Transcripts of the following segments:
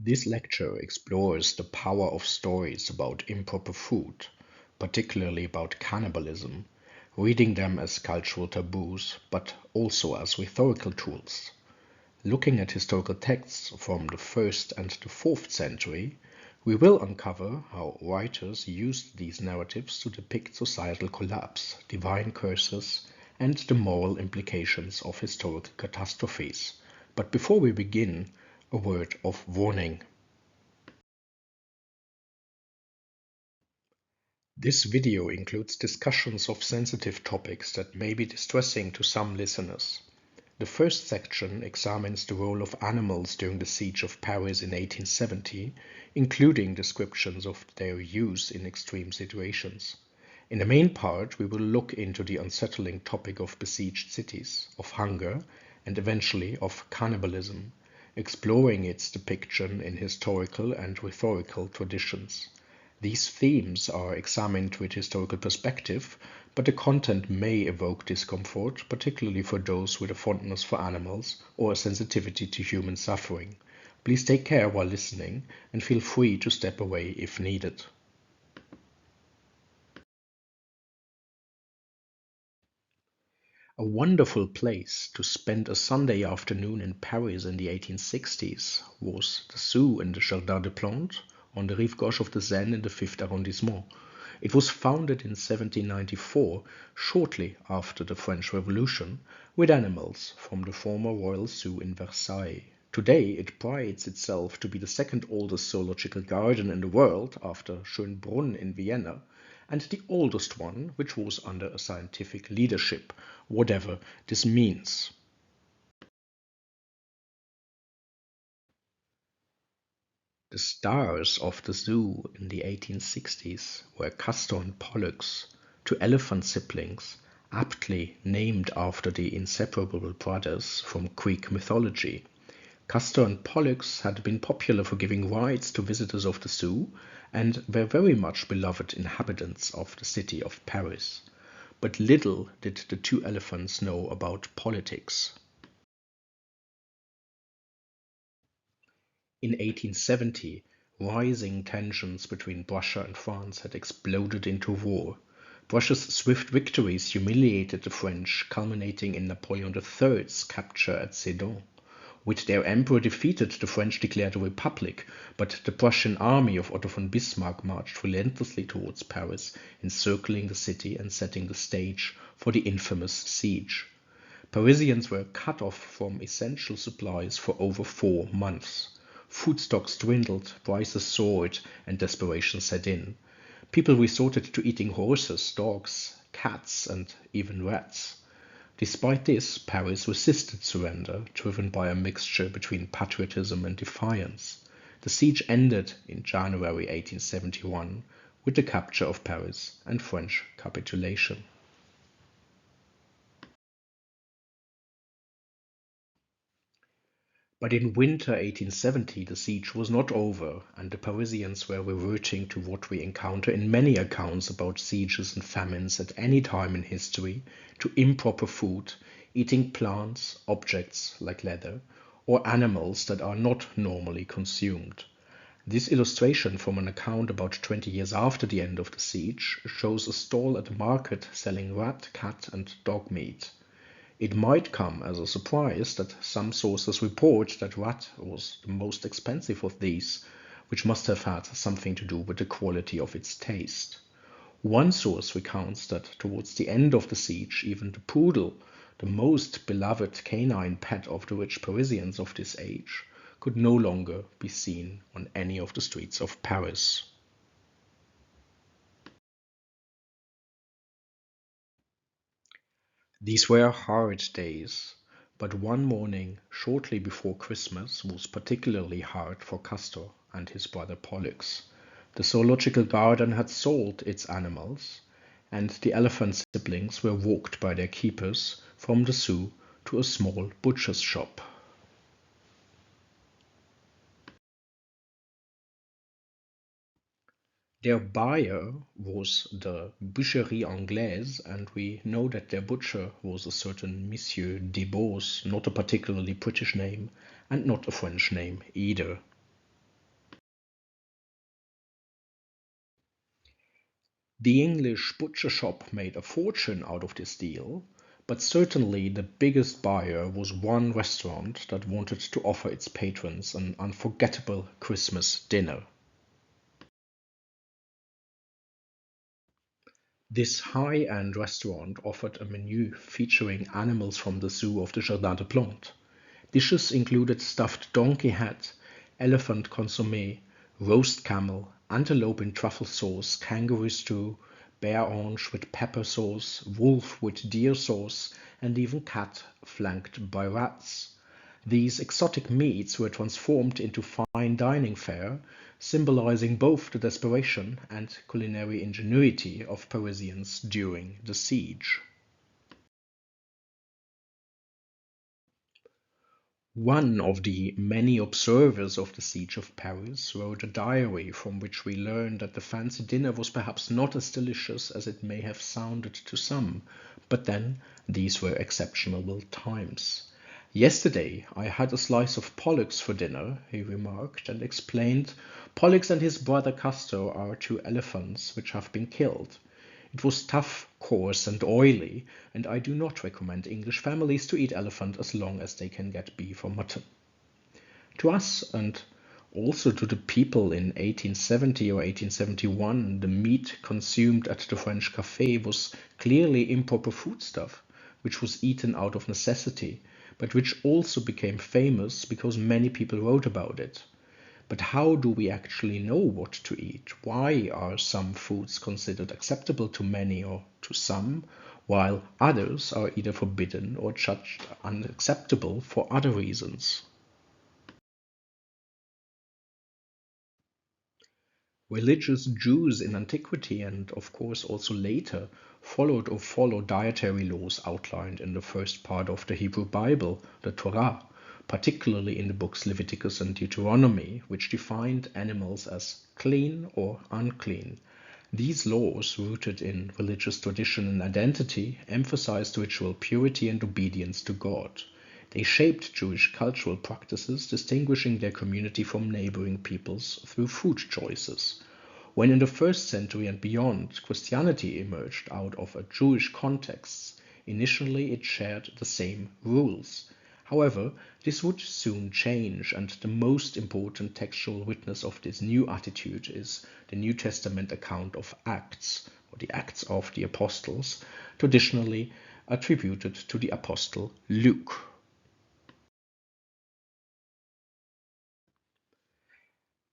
This lecture explores the power of stories about improper food, particularly about cannibalism, reading them as cultural taboos, but also as rhetorical tools. Looking at historical texts from the 1st and the 4th century, we will uncover how writers used these narratives to depict societal collapse, divine curses, and the moral implications of historical catastrophes. But before we begin, a word of warning. This video includes discussions of sensitive topics that may be distressing to some listeners. The first section examines the role of animals during the siege of Paris in 1870, including descriptions of their use in extreme situations. In the main part, we will look into the unsettling topic of besieged cities, of hunger, and eventually of cannibalism, exploring its depiction in historical and rhetorical traditions. These themes are examined with historical perspective, but the content may evoke discomfort, particularly for those with a fondness for animals or a sensitivity to human suffering. Please take care while listening and feel free to step away if needed. A wonderful place to spend a Sunday afternoon in Paris in the 1860s was the Zoo in the Jardin des Plantes on the rive gauche of the Seine in the 5th arrondissement. It was founded in 1794, shortly after the French Revolution, with animals from the former Royal Zoo in Versailles. Today, it prides itself to be the second oldest zoological garden in the world after Schönbrunn in Vienna, and the oldest one which was under a scientific leadership, whatever this means. The stars of the zoo in the 1860s were Castor and Pollux, two elephant siblings, aptly named after the inseparable brothers from Greek mythology. Castor and Pollux had been popular for giving rides to visitors of the zoo and were very much beloved inhabitants of the city of Paris. But little did the two elephants know about politics. In 1870, rising tensions between Prussia and France had exploded into war. Prussia's swift victories humiliated the French, culminating in Napoleon III's capture at Sedan. With their emperor defeated, the French declared a republic, but the Prussian army of Otto von Bismarck marched relentlessly towards Paris, encircling the city and setting the stage for the infamous siege. Parisians were cut off from essential supplies for over 4 months. Food stocks dwindled, prices soared, and desperation set in. People resorted to eating horses, dogs, cats, and even rats. Despite this, Paris resisted surrender, driven by a mixture between patriotism and defiance. The siege ended in January 1871 with the capture of Paris and French capitulation. But in winter 1870 the siege was not over, and the Parisians were reverting to what we encounter in many accounts about sieges and famines at any time in history, to improper food, eating plants, objects like leather, or animals that are not normally consumed. This illustration from an account about 20 years after the end of the siege shows a stall at a market selling rat, cat, and dog meat. It might come as a surprise that some sources report that rat was the most expensive of these, which must have had something to do with the quality of its taste. One source recounts that towards the end of the siege, even the poodle, the most beloved canine pet of the rich Parisians of this age, could no longer be seen on any of the streets of Paris. These were hard days, but one morning shortly before Christmas was particularly hard for Castor and his brother Pollux. The zoological garden had sold its animals, and the elephant siblings were walked by their keepers from the zoo to a small butcher's shop. Their buyer was the Boucherie Anglaise, and we know that their butcher was a certain Monsieur Desbos, not a particularly British name, and not a French name either. The English butcher shop made a fortune out of this deal, but certainly the biggest buyer was one restaurant that wanted to offer its patrons an unforgettable Christmas dinner. This high-end restaurant offered a menu featuring animals from the zoo of the Jardin des Plantes. Dishes included stuffed donkey head, elephant consommé, roast camel, antelope in truffle sauce, kangaroo stew, bear haunch with pepper sauce, wolf with deer sauce, and even cat flanked by rats. These exotic meats were transformed into fine dining fare, symbolizing both the desperation and culinary ingenuity of Parisians during the siege. One of the many observers of the siege of Paris wrote a diary from which we learn that the fancy dinner was perhaps not as delicious as it may have sounded to some, but then these were exceptional times. Yesterday I had a slice of pollux for dinner, he remarked, and explained, Pollux and his brother Castor are two elephants which have been killed. It was tough, coarse, and oily, and I do not recommend English families to eat elephant as long as they can get beef or mutton. To us, and also to the people in 1870 or 1871, the meat consumed at the French cafe was clearly improper foodstuff, which was eaten out of necessity, but which also became famous because many people wrote about it. But how do we actually know what to eat? Why are some foods considered acceptable to many or to some, while others are either forbidden or judged unacceptable for other reasons? Religious Jews in antiquity and of course also later followed or follow dietary laws outlined in the first part of the Hebrew Bible, the Torah, particularly in the books Leviticus and Deuteronomy, which defined animals as clean or unclean. These laws, rooted in religious tradition and identity, emphasized ritual purity and obedience to God. They shaped Jewish cultural practices, distinguishing their community from neighboring peoples through food choices. When in the first century and beyond, Christianity emerged out of a Jewish context, initially it shared the same rules. However, this would soon change, and the most important textual witness of this new attitude is the New Testament account of Acts, or the Acts of the Apostles, traditionally attributed to the Apostle Luke.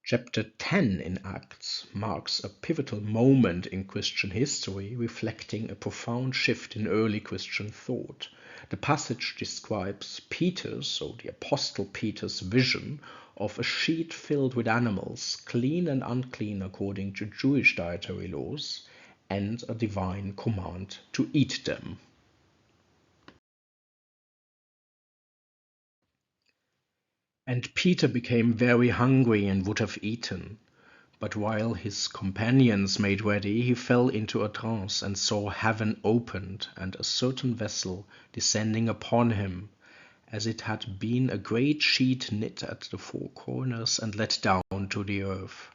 Chapter 10 in Acts marks a pivotal moment in Christian history, reflecting a profound shift in early Christian thought. The passage describes Peter's, so the Apostle Peter's, vision of a sheet filled with animals, clean and unclean according to Jewish dietary laws, and a divine command to eat them. And Peter became very hungry and would have eaten. But while his companions made ready, he fell into a trance and saw heaven opened and a certain vessel descending upon him, as it had been a great sheet knit at the four corners and let down to the earth,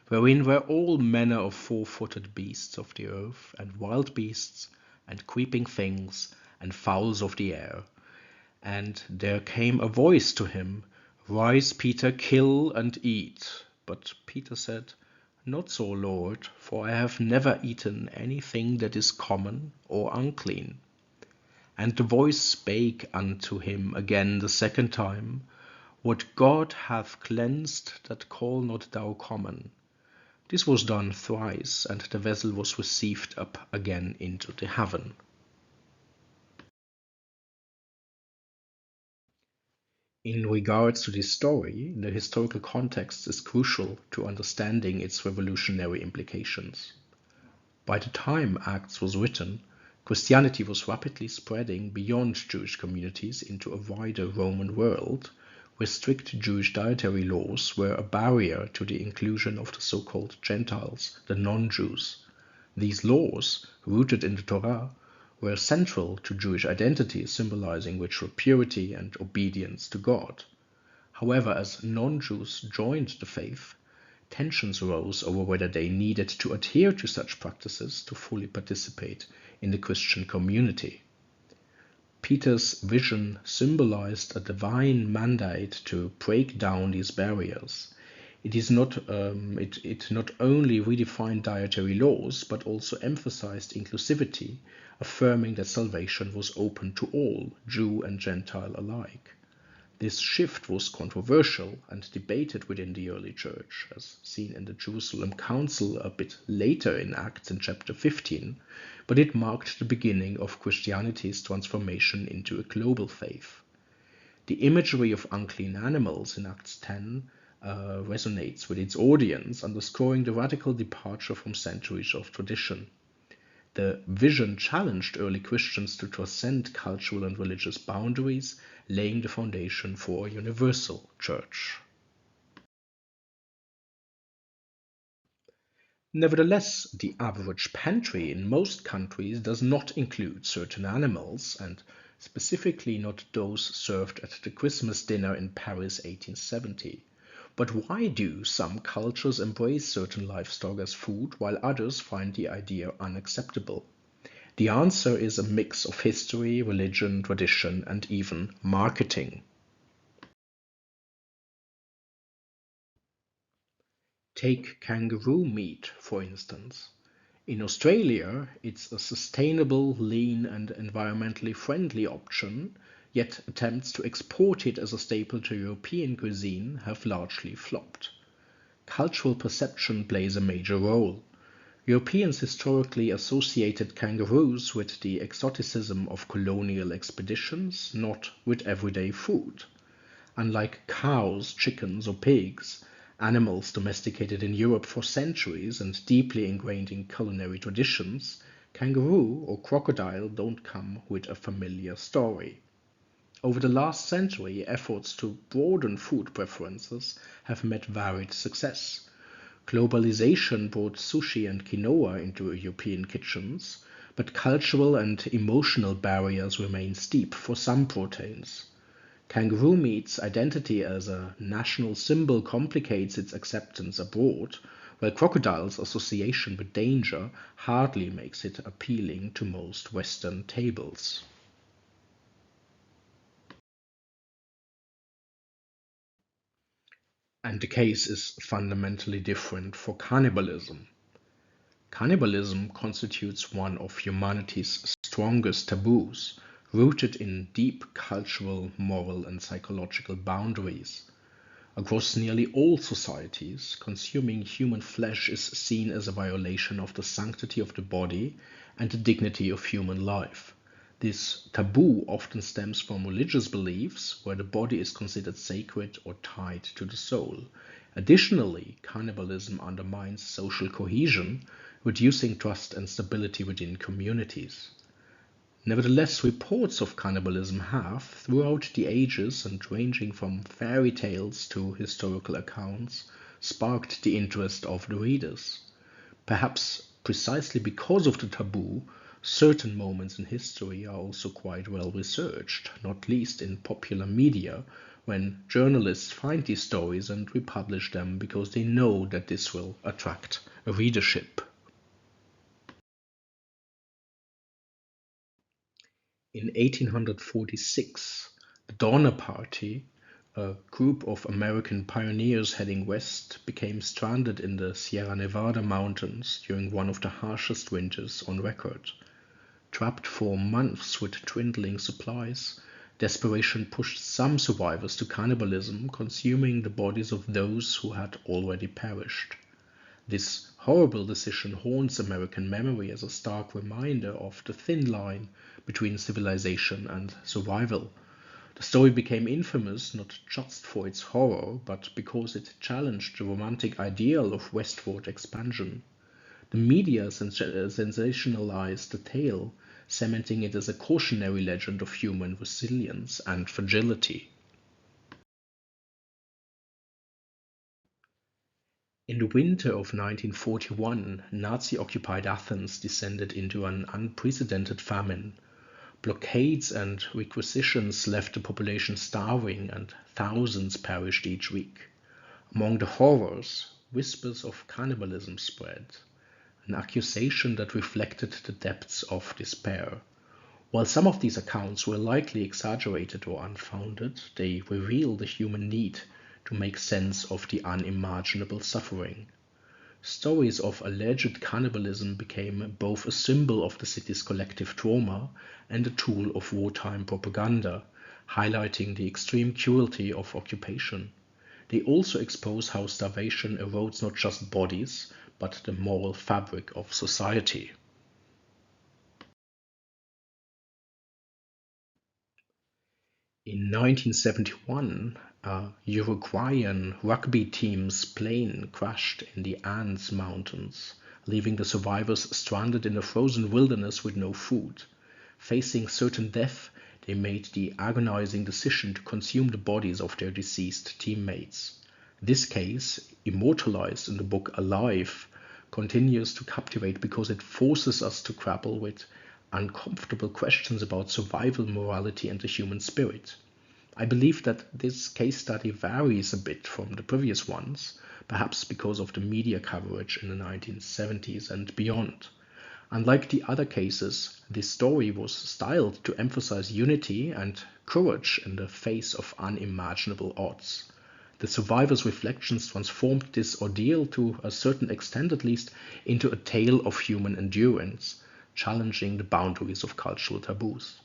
wherein were all manner of four-footed beasts of the earth, and wild beasts, and creeping things, and fowls of the air. And there came a voice to him, Rise, Peter, kill and eat. But Peter said, Not so, Lord, for I have never eaten anything that is common or unclean. And the voice spake unto him again the second time, What God hath cleansed, that call not thou common. This was done thrice, and the vessel was received up again into the heaven. In regards to this story, the historical context is crucial to understanding its revolutionary implications. By the time Acts was written, Christianity was rapidly spreading beyond Jewish communities into a wider Roman world, where strict Jewish dietary laws were a barrier to the inclusion of the so-called Gentiles, the non-Jews. These laws, rooted in the Torah, were central to Jewish identity, symbolizing ritual purity and obedience to God. However, as non-Jews joined the faith, Tensions arose over whether they needed to adhere to such practices to fully participate in the Christian community. Peter's vision symbolized a divine mandate to break down these barriers. It not only redefined dietary laws, but also emphasized inclusivity, affirming that salvation was open to all, Jew and Gentile alike. This shift was controversial and debated within the early church, as seen in the Jerusalem Council a bit later in Acts in chapter 15, but it marked the beginning of Christianity's transformation into a global faith. The imagery of unclean animals in Acts 10 resonates with its audience, underscoring the radical departure from centuries of tradition. The vision challenged early Christians to transcend cultural and religious boundaries, laying the foundation for a universal church. Nevertheless, the average pantry in most countries does not include certain animals, and specifically not those served at the Christmas dinner in Paris 1870. But why do some cultures embrace certain livestock as food while others find the idea unacceptable? The answer is a mix of history, religion, tradition, and even marketing. Take kangaroo meat, for instance. In Australia, it's a sustainable, lean, and environmentally friendly option, yet attempts to export it as a staple to European cuisine have largely flopped. Cultural perception plays a major role. Europeans historically associated kangaroos with the exoticism of colonial expeditions, not with everyday food. Unlike cows, chickens, or pigs, animals domesticated in Europe for centuries and deeply ingrained in culinary traditions, kangaroo or crocodile don't come with a familiar story. Over the last century, efforts to broaden food preferences have met varied success. Globalization brought sushi and quinoa into European kitchens, but cultural and emotional barriers remain steep for some proteins. Kangaroo meat's identity as a national symbol complicates its acceptance abroad, while crocodile's association with danger hardly makes it appealing to most Western tables. And the case is fundamentally different for cannibalism. Cannibalism constitutes one of humanity's strongest taboos, rooted in deep cultural, moral, and psychological boundaries. Across nearly all societies, consuming human flesh is seen as a violation of the sanctity of the body and the dignity of human life. This taboo often stems from religious beliefs where the body is considered sacred or tied to the soul. Additionally, cannibalism undermines social cohesion, reducing trust and stability within communities. Nevertheless, reports of cannibalism have, throughout the ages and ranging from fairy tales to historical accounts, sparked the interest of the readers. Perhaps precisely because of the taboo, certain moments in history are also quite well researched, not least in popular media, when journalists find these stories and republish them because they know that this will attract a readership. In 1846, the Donner Party, a group of American pioneers heading west, became stranded in the Sierra Nevada mountains during one of the harshest winters on record. Trapped for months with dwindling supplies, desperation pushed some survivors to cannibalism, consuming the bodies of those who had already perished. This horrible decision haunts American memory as a stark reminder of the thin line between civilization and survival. The story became infamous not just for its horror, but because it challenged the romantic ideal of westward expansion. The media sensationalized the tale, cementing it as a cautionary legend of human resilience and fragility. In the winter of 1941, Nazi-occupied Athens descended into an unprecedented famine. Blockades and requisitions left the population starving, and thousands perished each week. Among the horrors, whispers of cannibalism spread, an accusation that reflected the depths of despair. While some of these accounts were likely exaggerated or unfounded, they reveal the human need to make sense of the unimaginable suffering. Stories of alleged cannibalism became both a symbol of the city's collective trauma and a tool of wartime propaganda, highlighting the extreme cruelty of occupation. They also expose how starvation erodes not just bodies, but the moral fabric of society. In 1971, a Uruguayan rugby team's plane crashed in the Andes Mountains, leaving the survivors stranded in a frozen wilderness with no food. Facing certain death, they made the agonizing decision to consume the bodies of their deceased teammates. This case, immortalized in the book Alive, continues to captivate because it forces us to grapple with uncomfortable questions about survival, morality, and the human spirit. I believe that this case study varies a bit from the previous ones, perhaps because of the media coverage in the 1970s and beyond. Unlike the other cases, this story was styled to emphasize unity and courage in the face of unimaginable odds. The survivor's reflections transformed this ordeal, to a certain extent at least, into a tale of human endurance, challenging the boundaries of cultural taboos.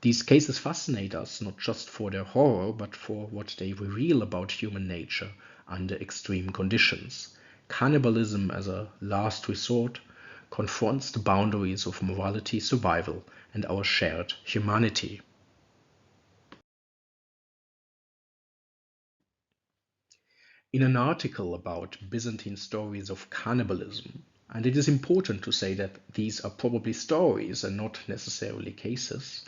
These cases fascinate us not just for their horror, but for what they reveal about human nature under extreme conditions. Cannibalism, as a last resort, confronts the boundaries of morality, survival, and our shared humanity. In an article about Byzantine stories of cannibalism, and it is important to say that these are probably stories and not necessarily cases,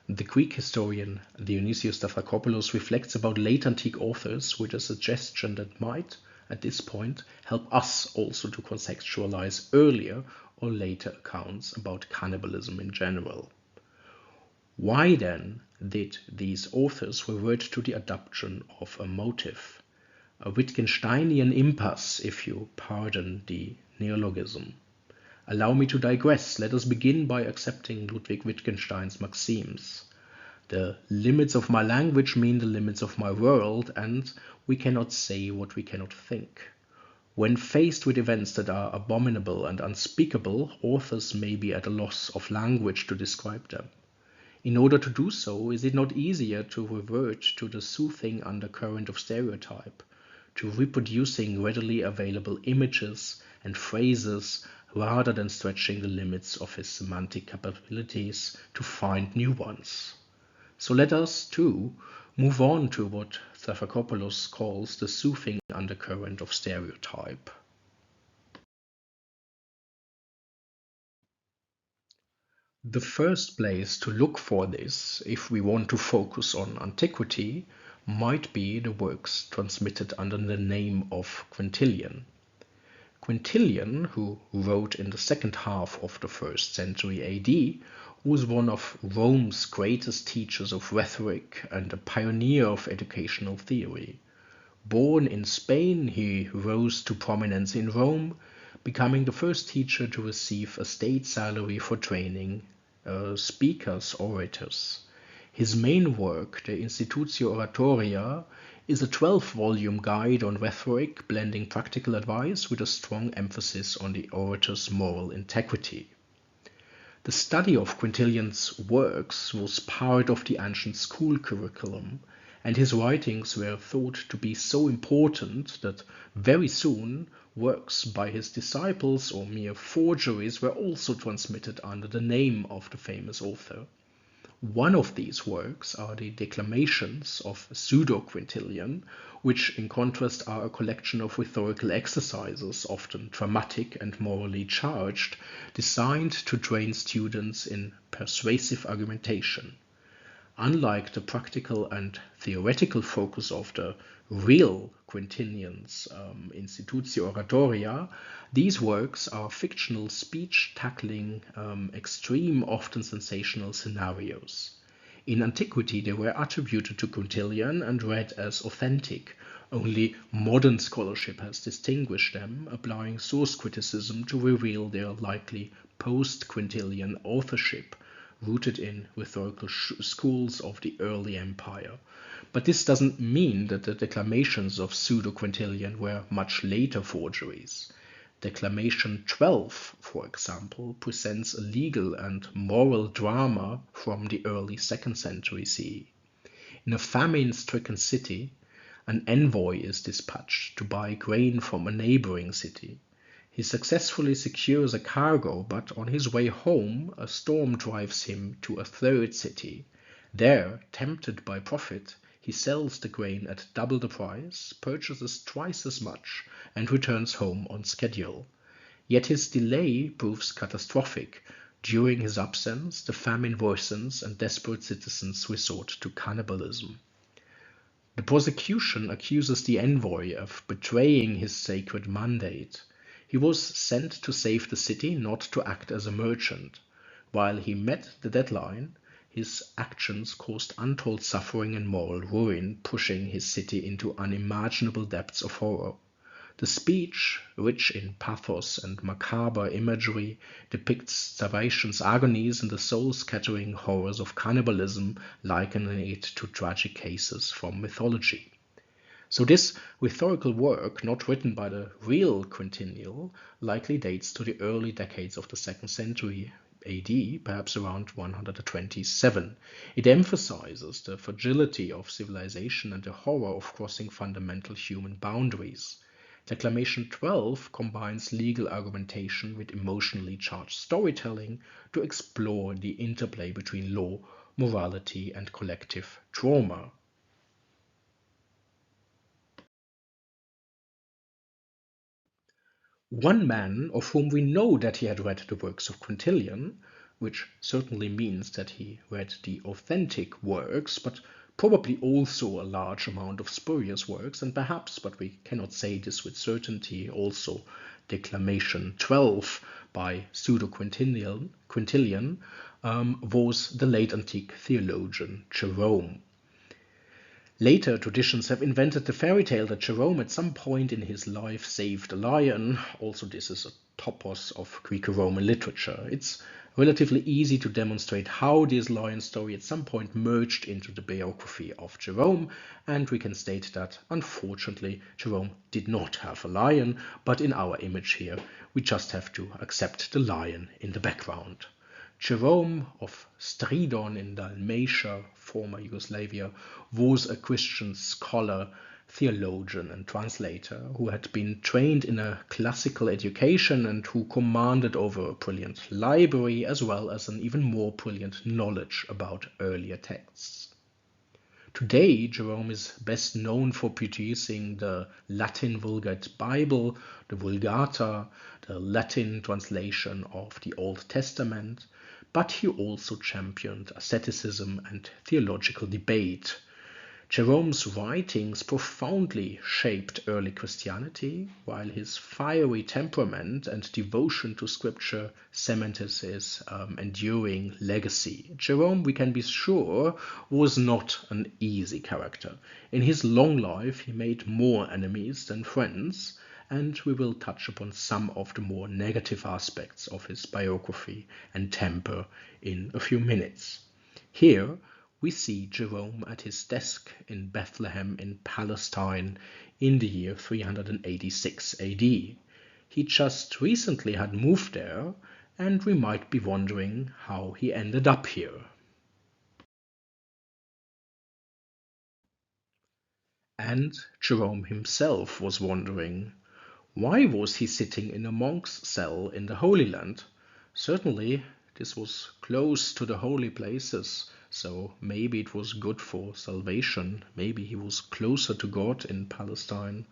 the Greek historian Dionysius Stavrakopoulos reflects about late antique authors with a suggestion that might, at this point, help us also to contextualize earlier or later accounts about cannibalism in general. Why then did these authors revert to the adoption of a motive, a Wittgensteinian impasse, if you pardon the neologism? Allow me to digress. Let us begin by accepting Ludwig Wittgenstein's maxims. The limits of my language mean the limits of my world, and we cannot say what we cannot think. When faced with events that are abominable and unspeakable, authors may be at a loss of language to describe them. In order to do so, is it not easier to revert to the soothing undercurrent of stereotype, to reproducing readily available images and phrases rather than stretching the limits of his semantic capabilities to find new ones? So let us, too, move on to what Stavrakopoulos calls the soothing undercurrent of stereotype. The first place to look for this, if we want to focus on antiquity, might be the works transmitted under the name of Quintilian. Quintilian, who wrote in the second half of the 1st century AD, was one of Rome's greatest teachers of rhetoric and a pioneer of educational theory. Born in Spain, he rose to prominence in Rome, becoming the first teacher to receive a state salary for training speakers, orators. His main work, the Institutio Oratoria, is a 12-volume guide on rhetoric, blending practical advice with a strong emphasis on the orator's moral integrity. The study of Quintilian's works was part of the ancient school curriculum, and his writings were thought to be so important that very soon works by his disciples or mere forgeries were also transmitted under the name of the famous author. One of these works are the Declamations of Pseudo-Quintilian, which in contrast are a collection of rhetorical exercises, often dramatic and morally charged, designed to train students in persuasive argumentation. Unlike the practical and theoretical focus of the real Quintilian's Institutio Oratoria, these works are fictional speech tackling extreme, often sensational scenarios. In antiquity, they were attributed to Quintilian and read as authentic. Only modern scholarship has distinguished them, applying source criticism to reveal their likely post-Quintilian authorship, rooted in rhetorical schools of the early empire. But this doesn't mean that the declamations of pseudo-Quintilian were much later forgeries. Declamation 12, for example, presents a legal and moral drama from the early 2nd century CE. In a famine-stricken city, an envoy is dispatched to buy grain from a neighboring city. He successfully secures a cargo, but on his way home, a storm drives him to a third city. There, tempted by profit, he sells the grain at double the price, purchases twice as much, and returns home on schedule. Yet his delay proves catastrophic. During his absence, the famine worsens and desperate citizens resort to cannibalism. The prosecution accuses the envoy of betraying his sacred mandate. He was sent to save the city, not to act as a merchant. While he met the deadline, his actions caused untold suffering and moral ruin, pushing his city into unimaginable depths of horror. The speech, rich in pathos and macabre imagery, depicts starvation's agonies and the soul-scattering horrors of cannibalism, likening it to tragic cases from mythology. So this rhetorical work, not written by the real Quintilian, likely dates to the early decades of the 2nd century AD, perhaps around 127. It emphasizes the fragility of civilization and the horror of crossing fundamental human boundaries. Declamation 12 combines legal argumentation with emotionally charged storytelling to explore the interplay between law, morality, and collective trauma. One man of whom we know that he had read the works of Quintilian, which certainly means that he read the authentic works, but probably also a large amount of spurious works, and perhaps, but we cannot say this with certainty, also Declamation 12 by pseudo-Quintilian, was the late antique theologian Jerome. Later traditions have invented the fairy tale that Jerome at some point in his life saved a lion. Also, this is a topos of Graeco-Roman literature. It's relatively easy to demonstrate how this lion story at some point merged into the biography of Jerome, and we can state that, unfortunately, Jerome did not have a lion, but in our image here, we just have to accept the lion in the background. Jerome of Stridon in Dalmatia, former Yugoslavia, was a Christian scholar, theologian, and translator who had been trained in a classical education and who commanded over a brilliant library as well as an even more brilliant knowledge about earlier texts. Today, Jerome is best known for producing the Latin Vulgate Bible, the Vulgata, the Latin translation of the Old Testament, but he also championed asceticism and theological debate. Jerome's writings profoundly shaped early Christianity, while his fiery temperament and devotion to scripture cemented his enduring legacy. Jerome, we can be sure, was not an easy character. In his long life, he made more enemies than friends, and we will touch upon some of the more negative aspects of his biography and temper in a few minutes. Here, we see Jerome at his desk in Bethlehem in Palestine in the year 386 AD. He just recently had moved there, and we might be wondering how he ended up here. And Jerome himself was wondering, why was he sitting in a monk's cell in the Holy Land? Certainly, this was close to the holy places, so maybe it was good for salvation. Maybe he was closer to God in Palestine.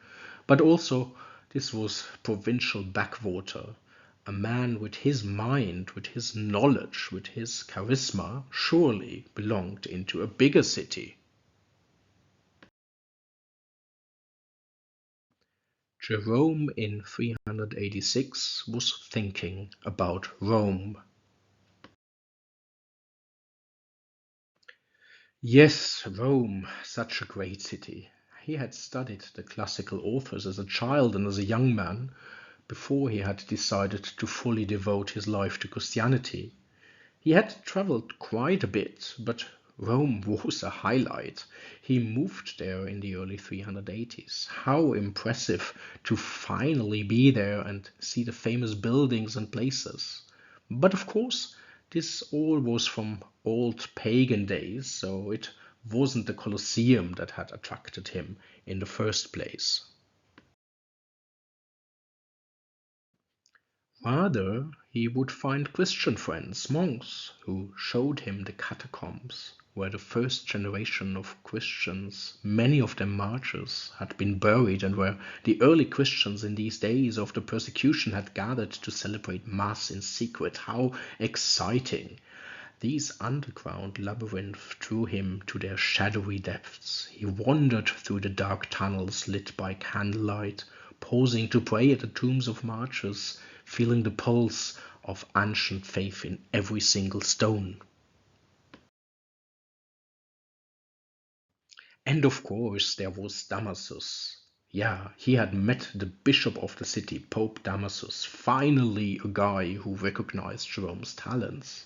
But also, this was provincial backwater. A man with his mind, with his knowledge, with his charisma, surely belonged into a bigger city. Jerome in 386 was thinking about Rome. Yes, Rome, such a great city. He had studied the classical authors as a child and as a young man before he had decided to fully devote his life to Christianity. He had traveled quite a bit, but Rome was a highlight. He moved there in the early 380s. How impressive to finally be there and see the famous buildings and places. But of course, this all was from old pagan days, so it wasn't the Colosseum that had attracted him in the first place. Rather, he would find Christian friends, monks, who showed him the catacombs, where the first generation of Christians, many of them martyrs, had been buried, and where the early Christians in these days of the persecution had gathered to celebrate Mass in secret. How exciting! These underground labyrinths drew him to their shadowy depths. He wandered through the dark tunnels lit by candlelight, pausing to pray at the tombs of martyrs, feeling the pulse of ancient faith in every single stone. And of course, there was Damasus. Yeah, he had met the bishop of the city, Pope Damasus, finally a guy who recognized Jerome's talents.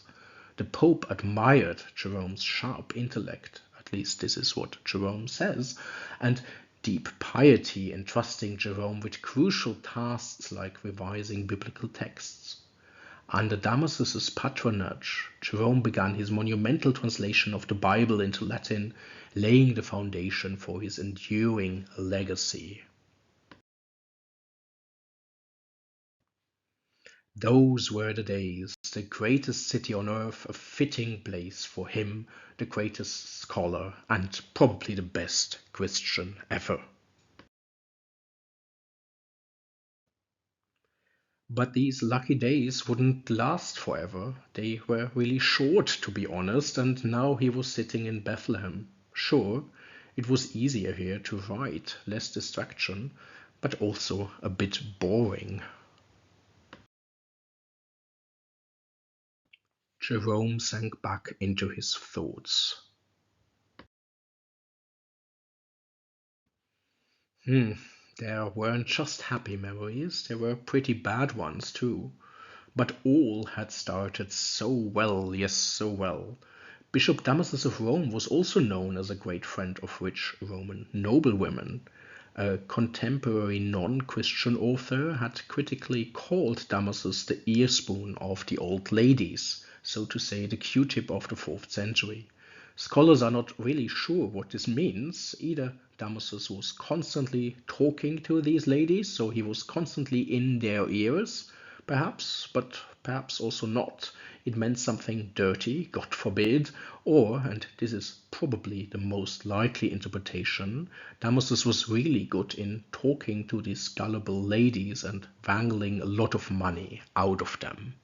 The Pope admired Jerome's sharp intellect, at least this is what Jerome says, and deep piety, entrusting Jerome with crucial tasks like revising biblical texts. Under Damasus's patronage, Jerome began his monumental translation of the Bible into Latin, laying the foundation for his enduring legacy. Those were the days, the greatest city on earth, a fitting place for him, the greatest scholar, and probably the best Christian ever. But these lucky days wouldn't last forever. They were really short, to be honest, and now he was sitting in Bethlehem. Sure, it was easier here to write, less distraction, but also a bit boring. Jerome sank back into his thoughts. Hmm, there weren't just happy memories, there were pretty bad ones too. But all had started so well, yes, so well. Bishop Damasus of Rome was also known as a great friend of rich Roman noblewomen. A contemporary non-Christian author had critically called Damasus the ear spoon of the old ladies, so to say the Q-tip of the 4th century. Scholars are not really sure what this means. Either Damasus was constantly talking to these ladies, so he was constantly in their ears, perhaps, but perhaps also not. It meant something dirty, God forbid, or, and this is probably the most likely interpretation, Damasus was really good in talking to these gullible ladies and wrangling a lot of money out of them.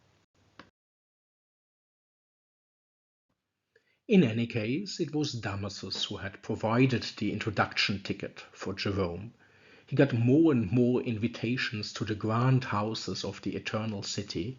In any case, it was Damasus who had provided the introduction ticket for Jerome. He got more and more invitations to the grand houses of the Eternal City,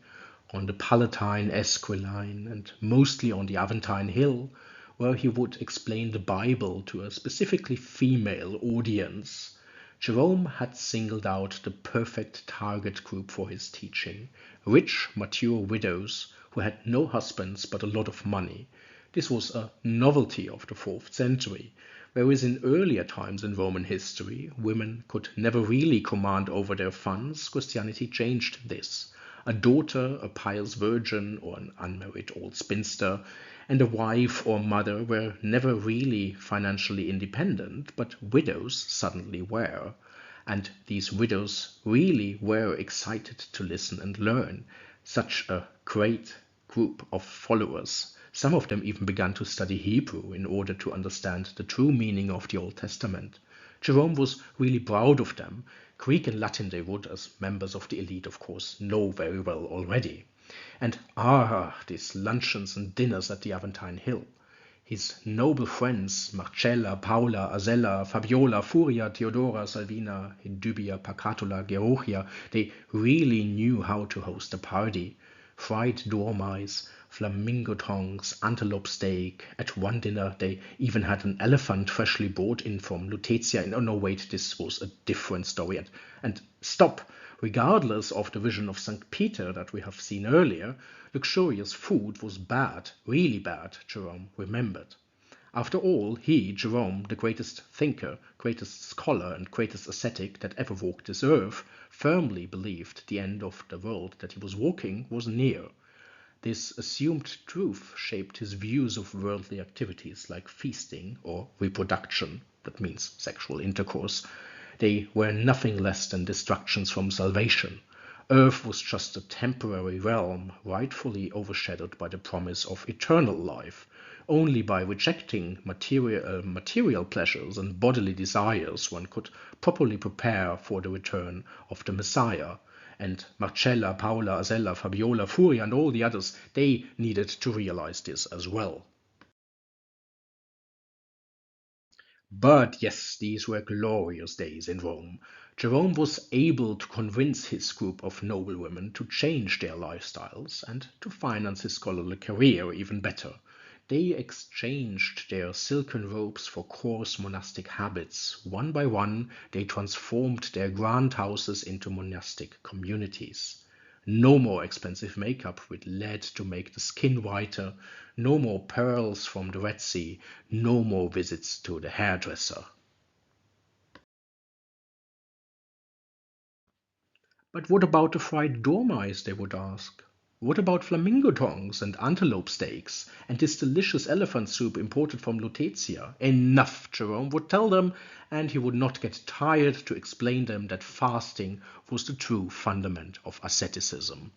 on the Palatine Esquiline, and mostly on the Aventine Hill, where he would explain the Bible to a specifically female audience. Jerome had singled out the perfect target group for his teaching: rich, mature widows who had no husbands but a lot of money. This was a novelty of the 4th century, whereas in earlier times in Roman history, women could never really command over their funds. Christianity changed this. A daughter, a pious virgin, or an unmarried old spinster, and a wife or mother were never really financially independent, but widows suddenly were. And these widows really were excited to listen and learn. Such a great group of followers. Some of them even began to study Hebrew in order to understand the true meaning of the Old Testament. Jerome was really proud of them. Greek and Latin they would, as members of the elite, of course, know very well already. And these luncheons and dinners at the Aventine Hill. His noble friends, Marcella, Paula, Azella, Fabiola, Furia, Theodora, Salvina, Dubia, Pacatula, Georgia, they really knew how to host a party. Fried dormice, flamingo tongues, antelope steak. At one dinner, they even had an elephant freshly brought in from Lutetia. No, wait, this was a different story. And stop! Regardless of the vision of St. Peter that we have seen earlier, luxurious food was bad, really bad, Jerome remembered. After all, he, Jerome, the greatest thinker, greatest scholar, and greatest ascetic that ever walked this earth, firmly believed the end of the world that he was walking was near. This assumed truth shaped his views of worldly activities like feasting or reproduction, that means sexual intercourse. They were nothing less than distractions from salvation. Earth was just a temporary realm, rightfully overshadowed by the promise of eternal life. Only by rejecting material pleasures and bodily desires one could properly prepare for the return of the Messiah. And Marcella, Paula, Azella, Fabiola, Furia, and all the others, they needed to realize this as well. But yes, these were glorious days in Rome. Jerome was able to convince his group of noblewomen to change their lifestyles and to finance his scholarly career even better. They exchanged their silken robes for coarse monastic habits. One by one, they transformed their grand houses into monastic communities. No more expensive makeup with lead to make the skin whiter, no more pearls from the Red Sea, no more visits to the hairdresser. But what about the fried dormice, they would ask? What about flamingo tongues and antelope steaks and this delicious elephant soup imported from Lutetia? Enough, Jerome would tell them, and he would not get tired to explain them that fasting was the true fundament of asceticism.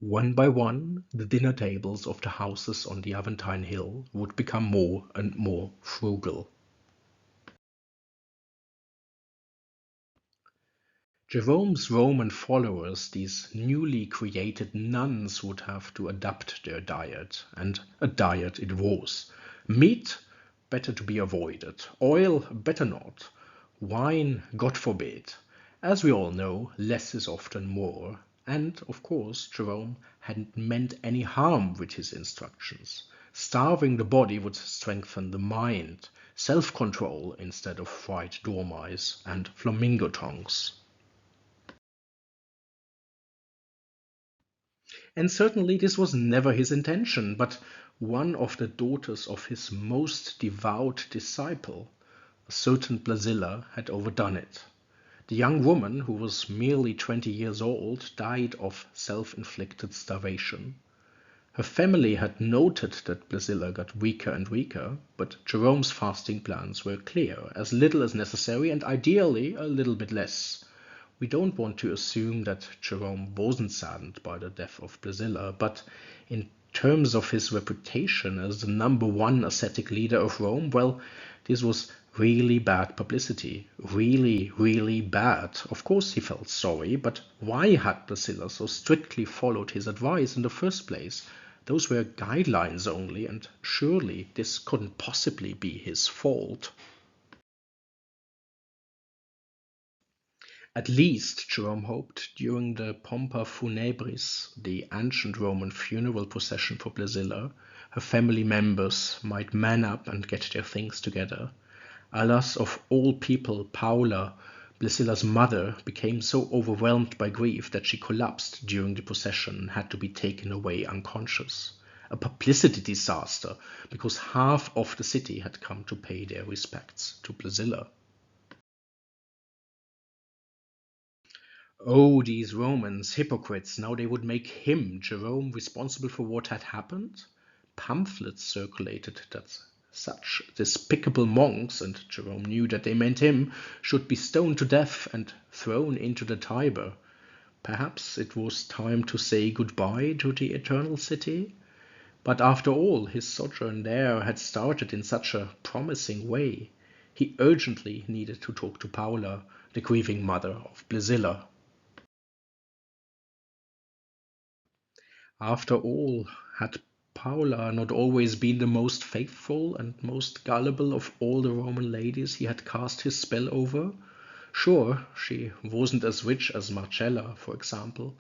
One by one, the dinner tables of the houses on the Aventine Hill would become more and more frugal. Jerome's Roman followers, these newly created nuns, would have to adapt their diet, and a diet it was. Meat, better to be avoided. Oil, better not. Wine, God forbid. As we all know, less is often more. And, of course, Jerome hadn't meant any harm with his instructions. Starving the body would strengthen the mind. Self-control instead of fried dormice and flamingo tongues. And certainly this was never his intention, but one of the daughters of his most devout disciple, a certain Blasilla, had overdone it. The young woman, who was merely 20 years old, died of self-inflicted starvation. Her family had noted that Blasilla got weaker and weaker, but Jerome's fasting plans were clear: as little as necessary and ideally a little bit less. We don't want to assume that Jerome wasn't saddened by the death of Blasilla, but in terms of his reputation as the number one ascetic leader of Rome, well, this was really bad publicity. Really, really bad. Of course he felt sorry, but why had Blasilla so strictly followed his advice in the first place? Those were guidelines only, and surely this couldn't possibly be his fault. At least, Jerome hoped, during the Pompa Funebris, the ancient Roman funeral procession for Blasilla, her family members might man up and get their things together. Alas, of all people, Paula, Blasilla's mother, became so overwhelmed by grief that she collapsed during the procession and had to be taken away unconscious. A publicity disaster, because half of the city had come to pay their respects to Blasilla. Oh, these Romans, hypocrites, now they would make him, Jerome, responsible for what had happened? Pamphlets circulated that such despicable monks, and Jerome knew that they meant him, should be stoned to death and thrown into the Tiber. Perhaps it was time to say goodbye to the eternal city? But after all, his sojourn there had started in such a promising way. He urgently needed to talk to Paula, the grieving mother of Blasilla. After all, had Paula not always been the most faithful and most gullible of all the Roman ladies he had cast his spell over? Sure, she wasn't as rich as Marcella, for example,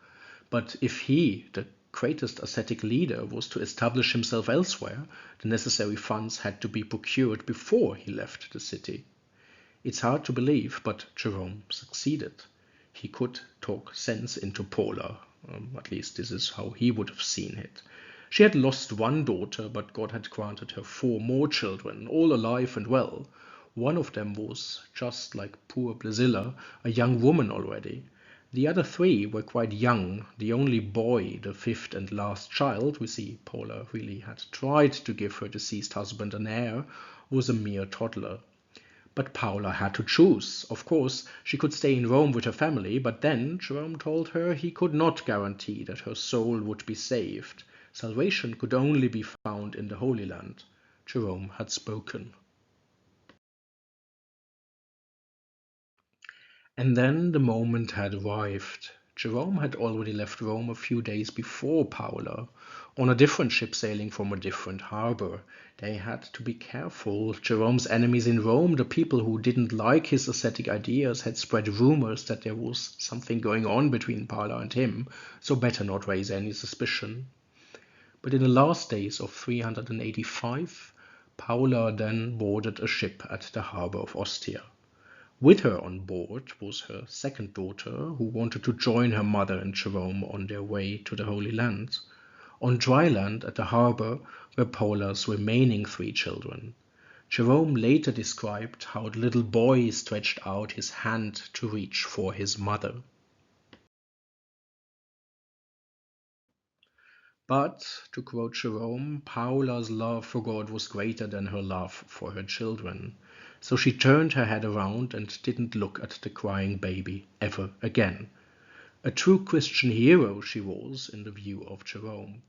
But if he, the greatest ascetic leader, was to establish himself elsewhere, the necessary funds had to be procured before he left the city. It's hard to believe, but Jerome succeeded. He could talk sense into Paula. At least this is how he would have seen it. She had lost one daughter, but God had granted her 4 more children, all alive and well. One of them was, just like poor Blasilla, a young woman already. The other 3 were quite young. The only boy, the 5th and last child, we see Paula really had tried to give her deceased husband an heir, was a mere toddler. But Paula had to choose. Of course, she could stay in Rome with her family, but then Jerome told her he could not guarantee that her soul would be saved. Salvation could only be found in the Holy Land. Jerome had spoken. And then the moment had arrived. Jerome had already left Rome a few days before Paula, on a different ship sailing from a different harbor. They had to be careful. Jerome's enemies in Rome, the people who didn't like his ascetic ideas, had spread rumors that there was something going on between Paula and him, so better not raise any suspicion. But in the last days of 385, Paula then boarded a ship at the harbor of Ostia. With her on board was her second daughter, who wanted to join her mother and Jerome on their way to the Holy Land. On dry land at the harbor were Paula's remaining 3 children. Jerome later described how the little boy stretched out his hand to reach for his mother. But, to quote Jerome, Paula's love for God was greater than her love for her children. So she turned her head around and didn't look at the crying baby ever again. A true Christian hero she was in the view of Jerome.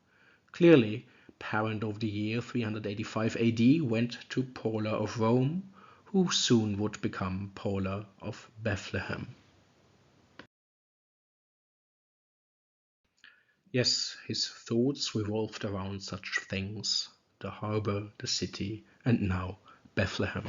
Clearly, parent of the year 385 AD went to Paula of Rome, who soon would become Paula of Bethlehem. Yes, his thoughts revolved around such things: the harbor, the city, and now Bethlehem.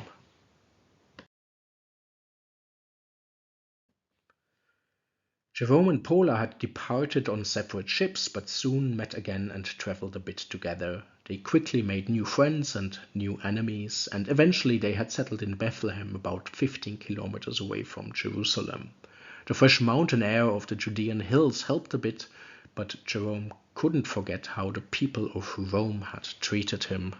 Jerome and Paula had departed on separate ships, but soon met again and traveled a bit together. They quickly made new friends and new enemies, and eventually they had settled in Bethlehem, about 15 kilometers away from Jerusalem. The fresh mountain air of the Judean hills helped a bit, but Jerome couldn't forget how the people of Rome had treated him.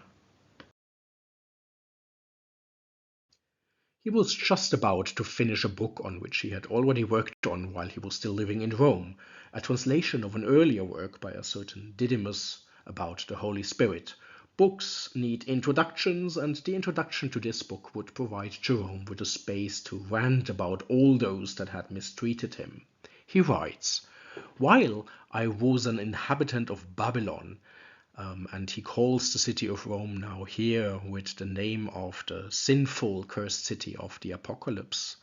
He was just about to finish a book on which he had already worked on while he was still living in Rome, a translation of an earlier work by a certain Didymus about the Holy Spirit. Books need introductions, and the introduction to this book would provide Jerome with a space to rant about all those that had mistreated him. He writes, "While I was an inhabitant of Babylon," and he calls the city of Rome now here with the name of the sinful, cursed city of the Apocalypse,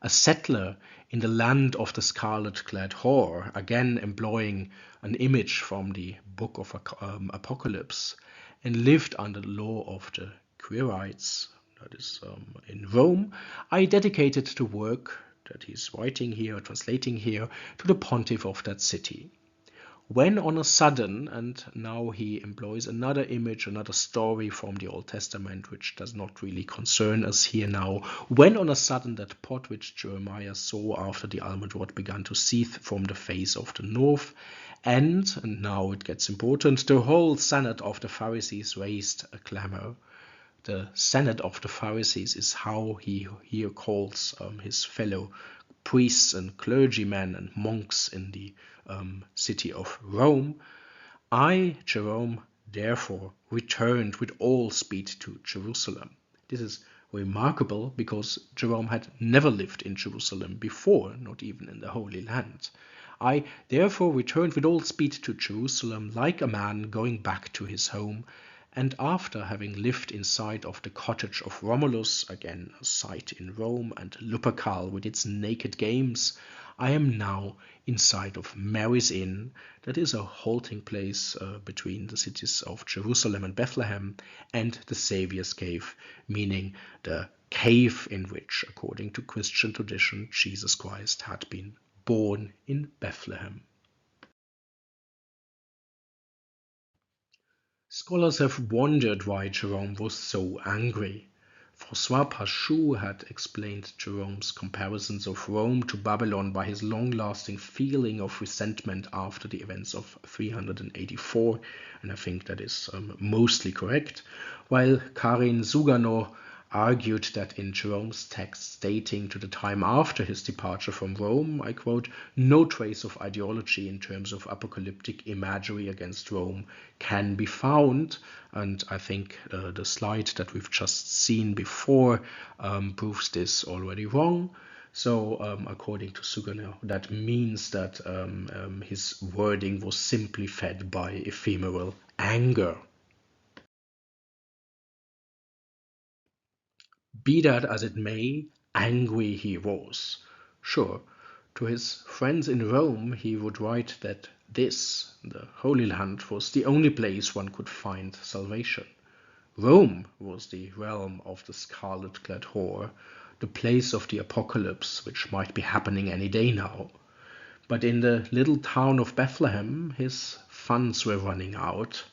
a settler in the land of the scarlet-clad whore, again employing an image from the book of Apocalypse, and lived under the law of the Quirites, that is in Rome, I dedicated the work that he's writing here, translating here, to the pontiff of that city. When on a sudden," and now he employs another image, another story from the Old Testament, which does not really concern us here now, "when on a sudden that pot which Jeremiah saw after the almond rod began to seethe from the face of the north, and now it gets important, the whole senate of the Pharisees raised a clamor." The senate of the Pharisees is how he here calls his fellow priests and clergymen and monks in the city of Rome. "I, Jerome, therefore returned with all speed to Jerusalem." This is remarkable because Jerome had never lived in Jerusalem before, not even in the Holy Land. "I therefore returned with all speed to Jerusalem, like a man going back to his home, and after having lived inside of the cottage of Romulus," again a site in Rome, "and Lupercal with its naked games, I am now inside of Mary's Inn," that is a halting place between the cities of Jerusalem and Bethlehem, "and the Saviour's cave," meaning the cave in which, according to Christian tradition, Jesus Christ had been born in Bethlehem. Scholars have wondered why Jerome was so angry. François Pachou had explained Jerome's comparisons of Rome to Babylon by his long-lasting feeling of resentment after the events of 384, and I think that is mostly correct, while Karin Zugano argued that in Jerome's text dating to the time after his departure from Rome, I quote, no trace of ideology in terms of apocalyptic imagery against Rome can be found. And I think the slide that we've just seen before proves this already wrong. So according to Sugano, that means that his wording was simply fed by ephemeral anger. Be that as it may, angry he was. Sure, to his friends in Rome he would write that this, the Holy Land, was the only place one could find salvation. Rome was the realm of the scarlet-clad whore, the place of the apocalypse, which might be happening any day now. But in the little town of Bethlehem, his funds were running out.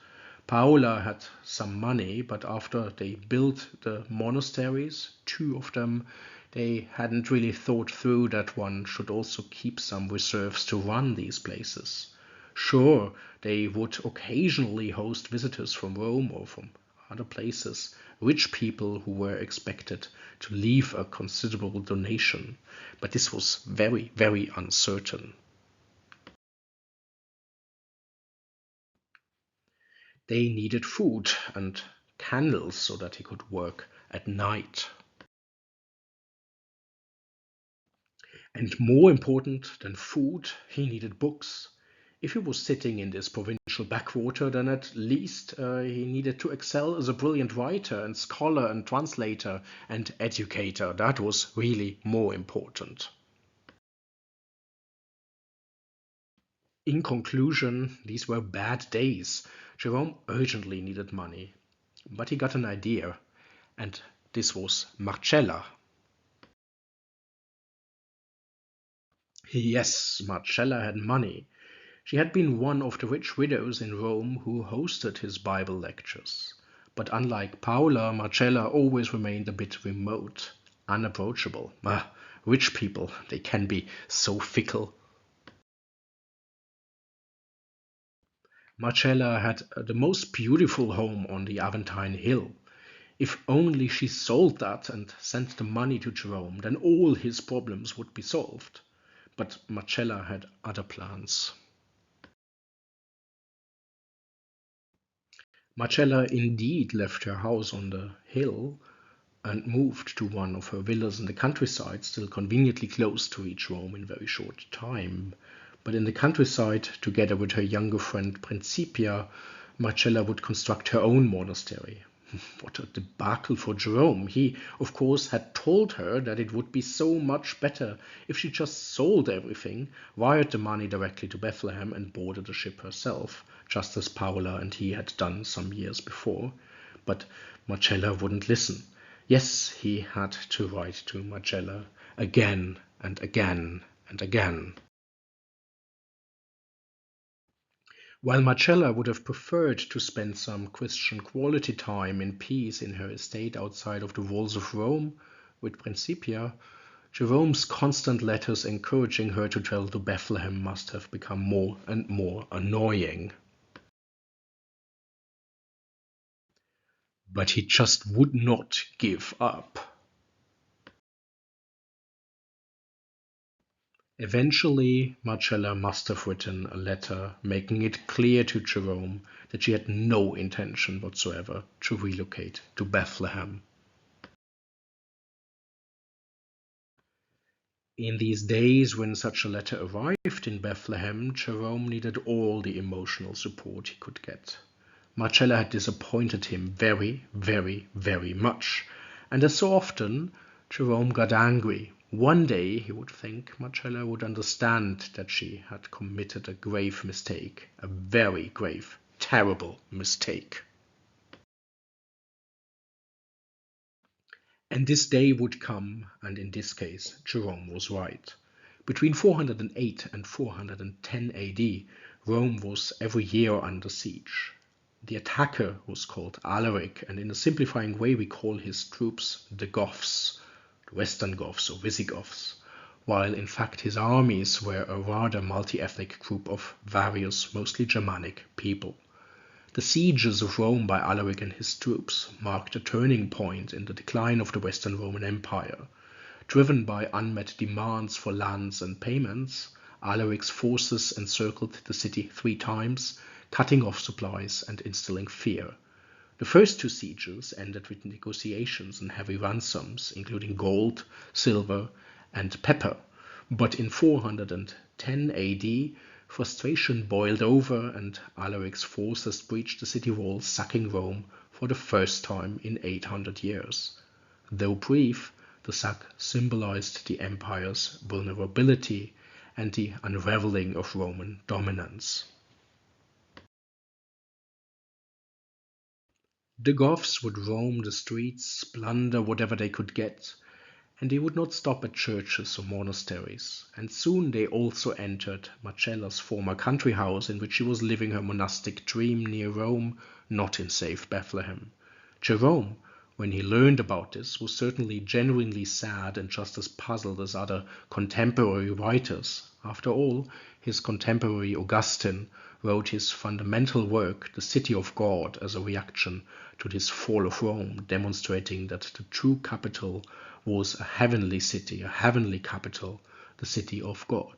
Paula had some money, but after they built the monasteries, two of them, they hadn't really thought through that one should also keep some reserves to run these places. Sure, they would occasionally host visitors from Rome or from other places, rich people who were expected to leave a considerable donation, but this was very, very uncertain. They needed food and candles so that he could work at night. And more important than food, he needed books. If he was sitting in this provincial backwater, then at least he needed to excel as a brilliant writer and scholar and translator and educator. That was really more important. In conclusion, these were bad days. Jerome urgently needed money. But he got an idea, and this was Marcella. Yes, Marcella had money. She had been one of the rich widows in Rome who hosted his Bible lectures. But unlike Paula, Marcella always remained a bit remote, unapproachable. Rich people, they can be so fickle. Marcella had the most beautiful home on the Aventine Hill. If only she sold that and sent the money to Jerome, then all his problems would be solved. But Marcella had other plans. Marcella indeed left her house on the hill and moved to one of her villas in the countryside, still conveniently close to reach Rome in very short time. But in the countryside, together with her younger friend Principia, Marcella would construct her own monastery. What a debacle for Jerome. He, of course, had told her that it would be so much better if she just sold everything, wired the money directly to Bethlehem, and boarded the ship herself, just as Paula and he had done some years before. But Marcella wouldn't listen. Yes, he had to write to Marcella again and again and again. While Marcella would have preferred to spend some Christian quality time in peace in her estate outside of the walls of Rome with Principia, Jerome's constant letters encouraging her to travel to Bethlehem must have become more and more annoying. But he just would not give up. Eventually, Marcella must have written a letter making it clear to Jerome that she had no intention whatsoever to relocate to Bethlehem. In these days when such a letter arrived in Bethlehem, Jerome needed all the emotional support he could get. Marcella had disappointed him very, very, very much, and as so often, Jerome got angry. One day he would think Marcella would understand that she had committed a grave mistake, a very grave, terrible mistake. And this day would come, and in this case, Jerome was right. Between 408 and 410 AD, Rome was every year under siege. The attacker was called Alaric, and in a simplifying way we call his troops the Goths, the Western Goths or Visigoths, while in fact his armies were a rather multi-ethnic group of various, mostly Germanic people. The sieges of Rome by Alaric and his troops marked a turning point in the decline of the Western Roman Empire. Driven by unmet demands for lands and payments, Alaric's forces encircled the city 3 times, cutting off supplies and instilling fear. The first 2 sieges ended with negotiations and heavy ransoms, including gold, silver, and pepper. But in 410 AD, frustration boiled over and Alaric's forces breached the city walls, sacking Rome for the first time in 800 years. Though brief, the sack symbolized the empire's vulnerability and the unraveling of Roman dominance. The Goths would roam the streets, plunder whatever they could get, and they would not stop at churches or monasteries, and soon they also entered Marcella's former country house in which she was living her monastic dream near Rome, not in safe Bethlehem. Jerome, when he learned about this, was certainly genuinely sad and just as puzzled as other contemporary writers. After all, his contemporary Augustine wrote his fundamental work, The City of God, as a reaction to this fall of Rome, demonstrating that the true capital was a heavenly city, a heavenly capital, the city of God.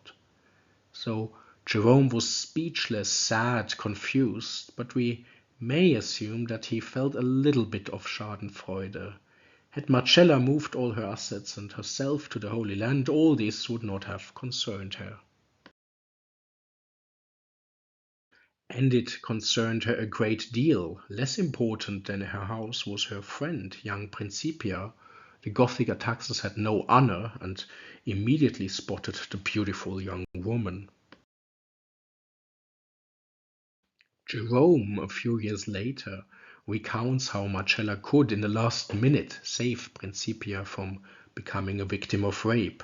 So Jerome was speechless, sad, confused, but we may assume that he felt a little bit of schadenfreude. Had Marcella moved all her assets and herself to the Holy Land, all this would not have concerned her. And it concerned her a great deal. Less important than her house was her friend, young Principia. The Gothic attackers had no honor and immediately spotted the beautiful young woman. Jerome, a few years later, recounts how Marcella could, in the last minute, save Principia from becoming a victim of rape.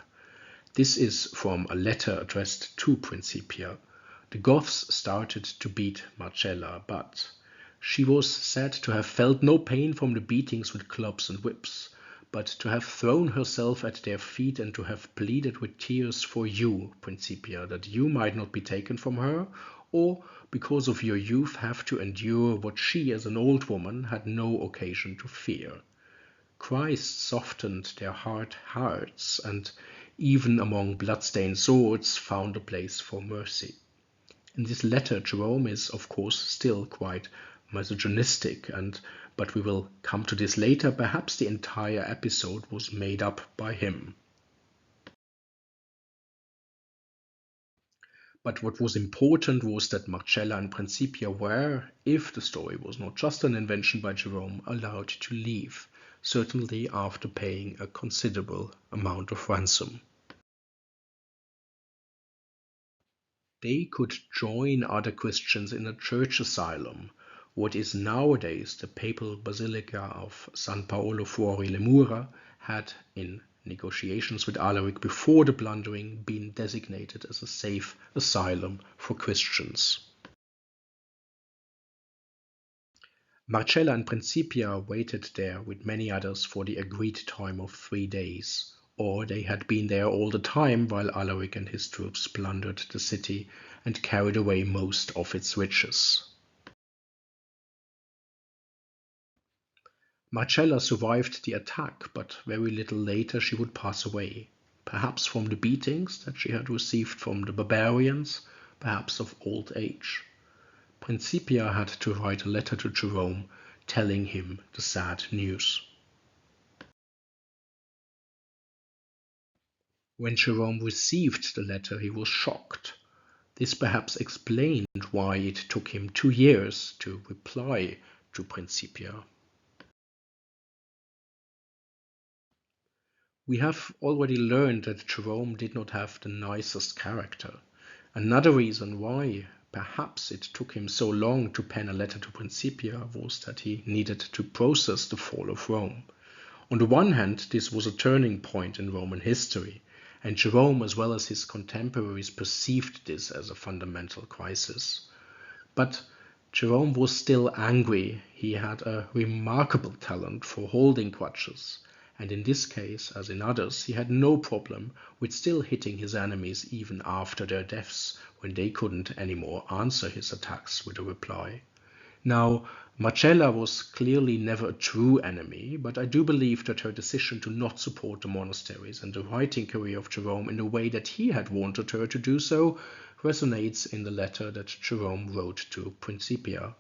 This is from a letter addressed to Principia. The Goths started to beat Marcella, but she was said to have felt no pain from the beatings with clubs and whips, but to have thrown herself at their feet and to have pleaded with tears for you, Principia, that you might not be taken from her, or because of your youth have to endure what she, as an old woman, had no occasion to fear. Christ softened their hard hearts, and even among blood-stained swords found a place for mercy. In this letter, Jerome is, of course, still quite misogynistic, but we will come to this later. Perhaps the entire episode was made up by him. But what was important was that Marcella and Principia were, if the story was not just an invention by Jerome, allowed to leave, certainly after paying a considerable amount of ransom. They could join other Christians in a church asylum, what is nowadays the papal basilica of San Paolo fuori le Mura, had, in negotiations with Alaric before the plundering, been designated as a safe asylum for Christians. Marcella and Principia waited there with many others for the agreed time of 3 days, or they had been there all the time while Alaric and his troops plundered the city and carried away most of its riches. Marcella survived the attack, but very little later she would pass away, perhaps from the beatings that she had received from the barbarians, perhaps of old age. Principia had to write a letter to Jerome telling him the sad news. When Jerome received the letter, he was shocked. This perhaps explained why it took him 2 years to reply to Principia. We have already learned that Jerome did not have the nicest character. Another reason why perhaps it took him so long to pen a letter to Principia was that he needed to process the fall of Rome. On the one hand, this was a turning point in Roman history, and Jerome, as well as his contemporaries, perceived this as a fundamental crisis. But Jerome was still angry. He had a remarkable talent for holding grudges, and in this case, as in others, he had no problem with still hitting his enemies even after their deaths, when they couldn't anymore answer his attacks with a reply. Now, Marcella was clearly never a true enemy, but I do believe that her decision to not support the monasteries and the writing career of Jerome in the way that he had wanted her to do so resonates in the letter that Jerome wrote to Principia.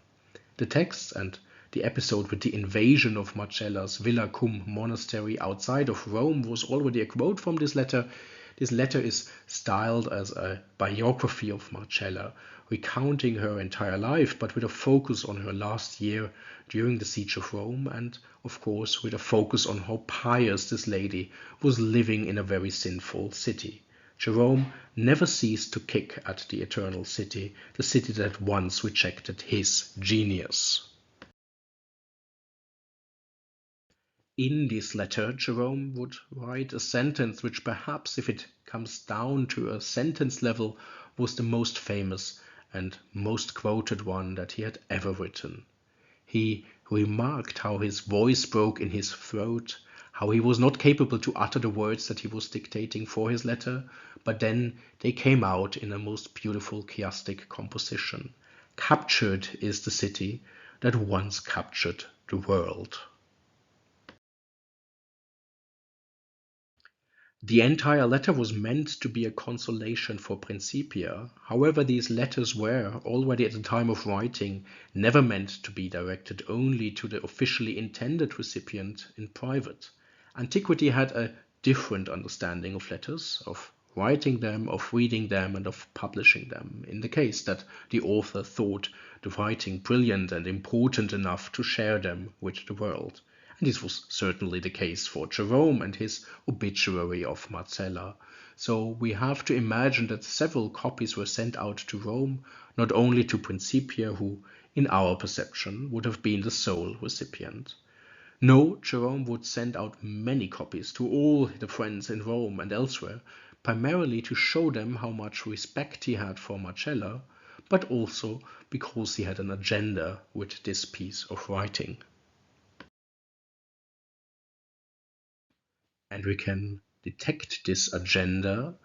The text and the episode with the invasion of Marcella's Villa Cum monastery outside of Rome was already a quote from this letter. This letter is styled as a biography of Marcella, recounting her entire life, but with a focus on her last year during the siege of Rome, and of course with a focus on how pious this lady was living in a very sinful city. Jerome never ceased to kick at the eternal city, the city that once rejected his genius. In this letter, Jerome would write a sentence which perhaps, if it comes down to a sentence level, was the most famous and most quoted one that he had ever written. He remarked how his voice broke in his throat, how he was not capable to utter the words that he was dictating for his letter, but then they came out in a most beautiful chiastic composition. Captured is the city that once captured the world. The entire letter was meant to be a consolation for Principia. However, these letters were, already at the time of writing, never meant to be directed only to the officially intended recipient in private. Antiquity had a different understanding of letters, of writing them, of reading them, and of publishing them, in the case that the author thought the writing brilliant and important enough to share them with the world. And this was certainly the case for Jerome and his obituary of Marcella. So we have to imagine that several copies were sent out to Rome, not only to Principia, who, in our perception, would have been the sole recipient. No, Jerome would send out many copies to all the friends in Rome and elsewhere, primarily to show them how much respect he had for Marcella, but also because he had an agenda with this piece of writing. And we can detect this agenda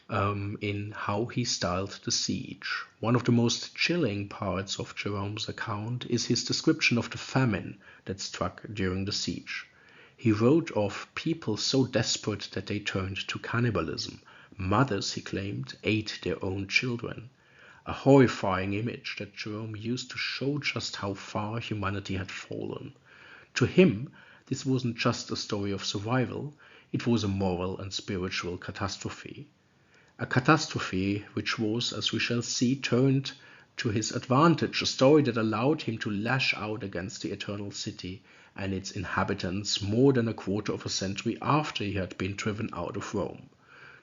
in how he styled the siege. One of the most chilling parts of Jerome's account is his description of the famine that struck during the siege. He wrote of people so desperate that they turned to cannibalism. Mothers, he claimed, ate their own children. A horrifying image that Jerome used to show just how far humanity had fallen. To him, this wasn't just a story of survival, it was a moral and spiritual catastrophe. A catastrophe which was, as we shall see, turned to his advantage, a story that allowed him to lash out against the eternal city and its inhabitants more than a quarter of a century after he had been driven out of Rome.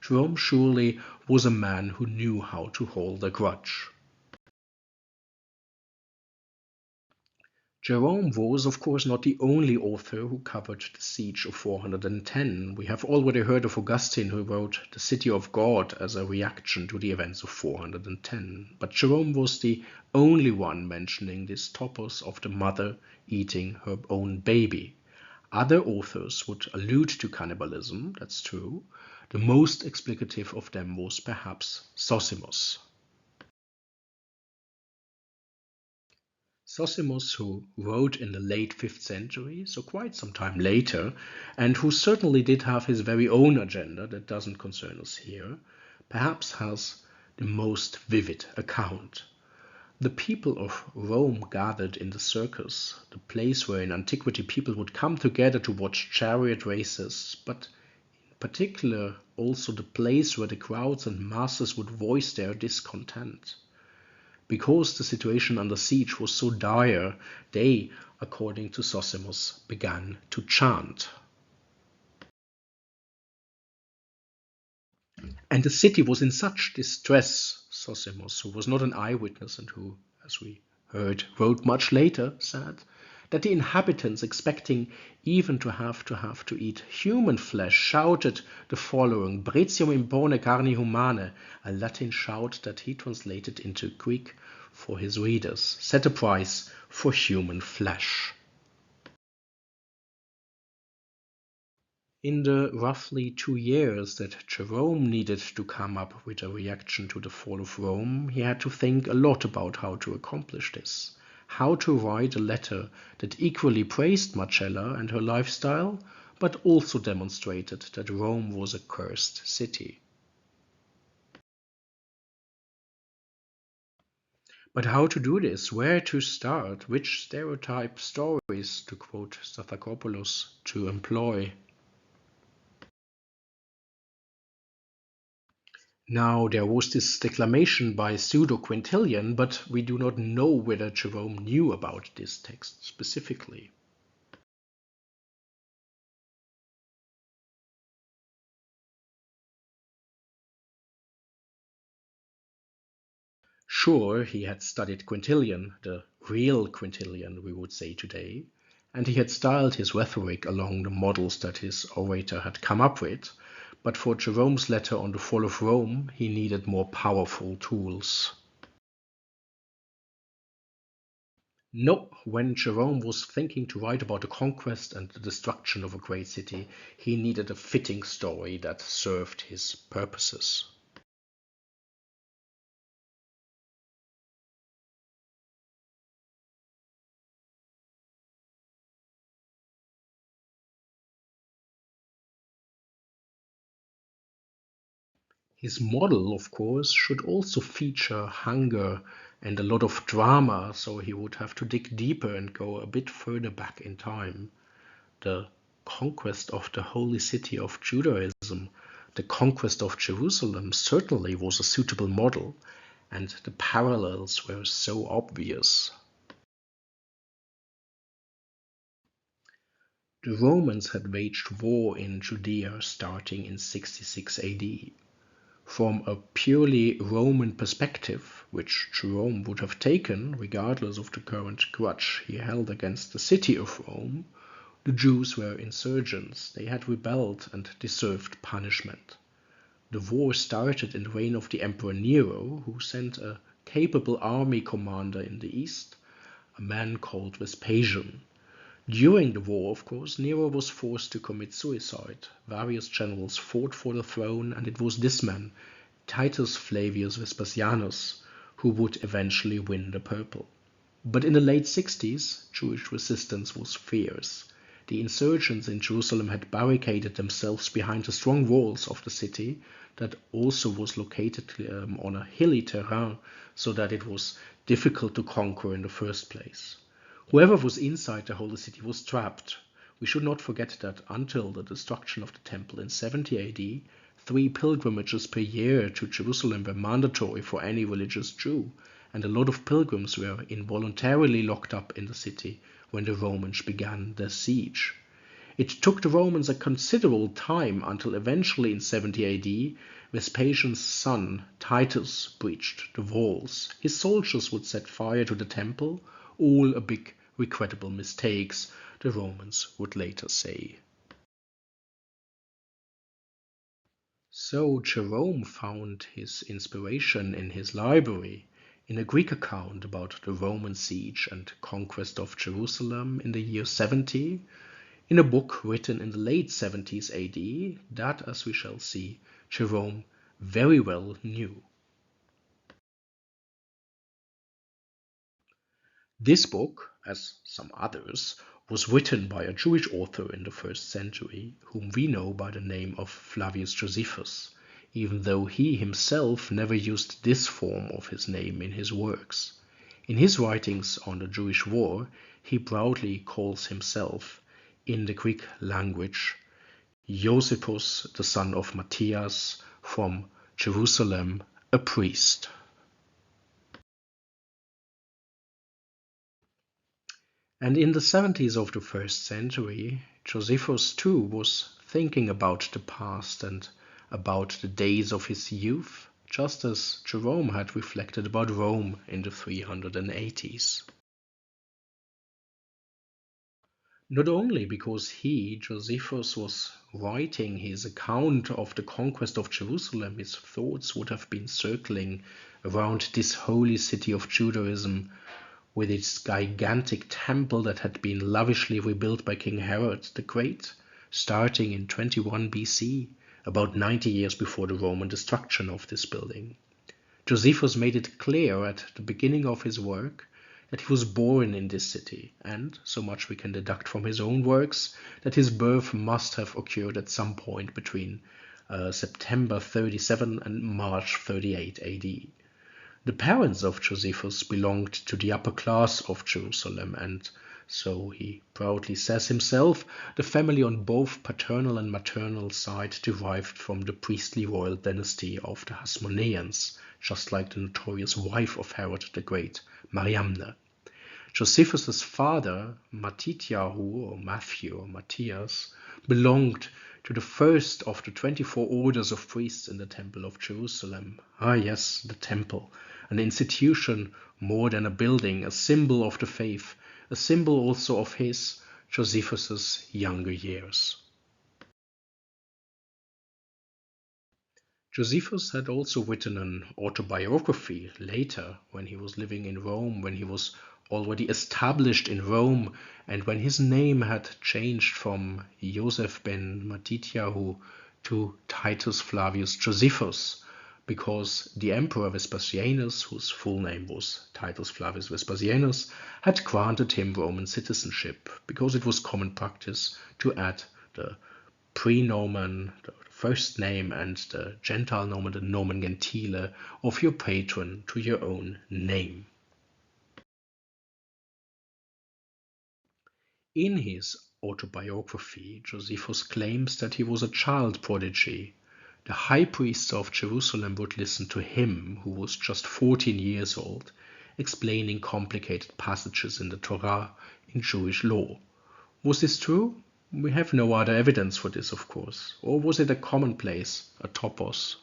Jerome surely was a man who knew how to hold a grudge. Jerome was, of course, not the only author who covered the siege of 410. We have already heard of Augustine, who wrote The City of God as a reaction to the events of 410. But Jerome was the only one mentioning this topos of the mother eating her own baby. Other authors would allude to cannibalism, that's true. The most explicative of them was perhaps Zosimus. Zosimus, who wrote in the late 5th century, so quite some time later, and who certainly did have his very own agenda that doesn't concern us here, perhaps has the most vivid account. The people of Rome gathered in the circus, the place where in antiquity people would come together to watch chariot races, but in particular also the place where the crowds and masses would voice their discontent. Because the situation under siege was so dire, they, according to Zosimus, began to chant. And the city was in such distress, Zosimus, who was not an eyewitness and who, as we heard, wrote much later, said, that the inhabitants, expecting even to have to eat human flesh, shouted the following, Bretium impone carni humane, a Latin shout that he translated into Greek, for his readers, set a price for human flesh. In the roughly 2 years that Jerome needed to come up with a reaction to the fall of Rome, he had to think a lot about how to accomplish this. How to write a letter that equally praised Marcella and her lifestyle, but also demonstrated that Rome was a cursed city. But how to do this? Where to start? Which stereotype stories, to quote Stathakopoulos, to employ? Now, there was this declamation by Pseudo-Quintilian, but we do not know whether Jerome knew about this text specifically. Sure, he had studied Quintilian, the real Quintilian, we would say today, and he had styled his rhetoric along the models that his orator had come up with, but for Jerome's letter on the fall of Rome, he needed more powerful tools. No, when Jerome was thinking to write about the conquest and the destruction of a great city, he needed a fitting story that served his purposes. His model, of course, should also feature hunger and a lot of drama, so he would have to dig deeper and go a bit further back in time. The conquest of the holy city of Judaism, the conquest of Jerusalem, certainly was a suitable model, and the parallels were so obvious. The Romans had waged war in Judea starting in 66 AD. From a purely Roman perspective, which Jerome would have taken regardless of the current grudge he held against the city of Rome, the Jews were insurgents, they had rebelled and deserved punishment. The war started in the reign of the Emperor Nero, who sent a capable army commander in the east, a man called Vespasian. During the war, of course, Nero was forced to commit suicide. Various generals fought for the throne, and it was this man, Titus Flavius Vespasianus, who would eventually win the purple. But in the late 60s, Jewish resistance was fierce. The insurgents in Jerusalem had barricaded themselves behind the strong walls of the city that also was located on a hilly terrain, so that it was difficult to conquer in the first place. Whoever was inside the holy city was trapped. We should not forget that until the destruction of the temple in 70 AD, 3 pilgrimages per year to Jerusalem were mandatory for any religious Jew, and a lot of pilgrims were involuntarily locked up in the city when the Romans began their siege. It took the Romans a considerable time until eventually in 70 AD, Vespasian's son Titus breached the walls. His soldiers would set fire to the temple, all a big regrettable mistakes, the Romans would later say. So Jerome found his inspiration in his library, in a Greek account about the Roman siege and conquest of Jerusalem in the year 70, in a book written in the late 70s AD that, as we shall see, Jerome very well knew. This book, as some others, was written by a Jewish author in the 1st century, whom we know by the name of Flavius Josephus, even though he himself never used this form of his name in his works. In his writings on the Jewish war, he proudly calls himself, in the Greek language, Josephus, the son of Matthias, from Jerusalem, a priest. And in the 70s of the 1st century, Josephus too was thinking about the past and about the days of his youth, just as Jerome had reflected about Rome in the 380s. Not only because he, Josephus, was writing his account of the conquest of Jerusalem, his thoughts would have been circling around this holy city of Judaism with its gigantic temple that had been lavishly rebuilt by King Herod the Great, starting in 21 BC, about 90 years before the Roman destruction of this building. Josephus made it clear at the beginning of his work that he was born in this city, and, so much we can deduct from his own works, that his birth must have occurred at some point between September 37 and March 38 AD. The parents of Josephus belonged to the upper class of Jerusalem, and so he proudly says himself, the family on both paternal and maternal side derived from the priestly royal dynasty of the Hasmoneans, just like the notorious wife of Herod the Great, Mariamne. Josephus's father, Matityahu, or Matthew, or Matthias, belonged to the first of the 24 orders of priests in the Temple of Jerusalem. Ah, yes, the temple, an institution more than a building, a symbol of the faith, a symbol also of his, Josephus's, younger years. Josephus had also written an autobiography later, when he was living in Rome, when he was already established in Rome, and when his name had changed from Joseph ben Matityahu to Titus Flavius Josephus, because the Emperor Vespasianus, whose full name was Titus Flavius Vespasianus, had granted him Roman citizenship, because it was common practice to add the prenomen, the first name, and the Gentile nomen, the nomen gentile, of your patron to your own name. In his autobiography, Josephus claims that he was a child prodigy. The high priests of Jerusalem would listen to him, who was just 14 years old, explaining complicated passages in the Torah in Jewish law. Was this true? We have no other evidence for this, of course. Or was it a commonplace, a topos?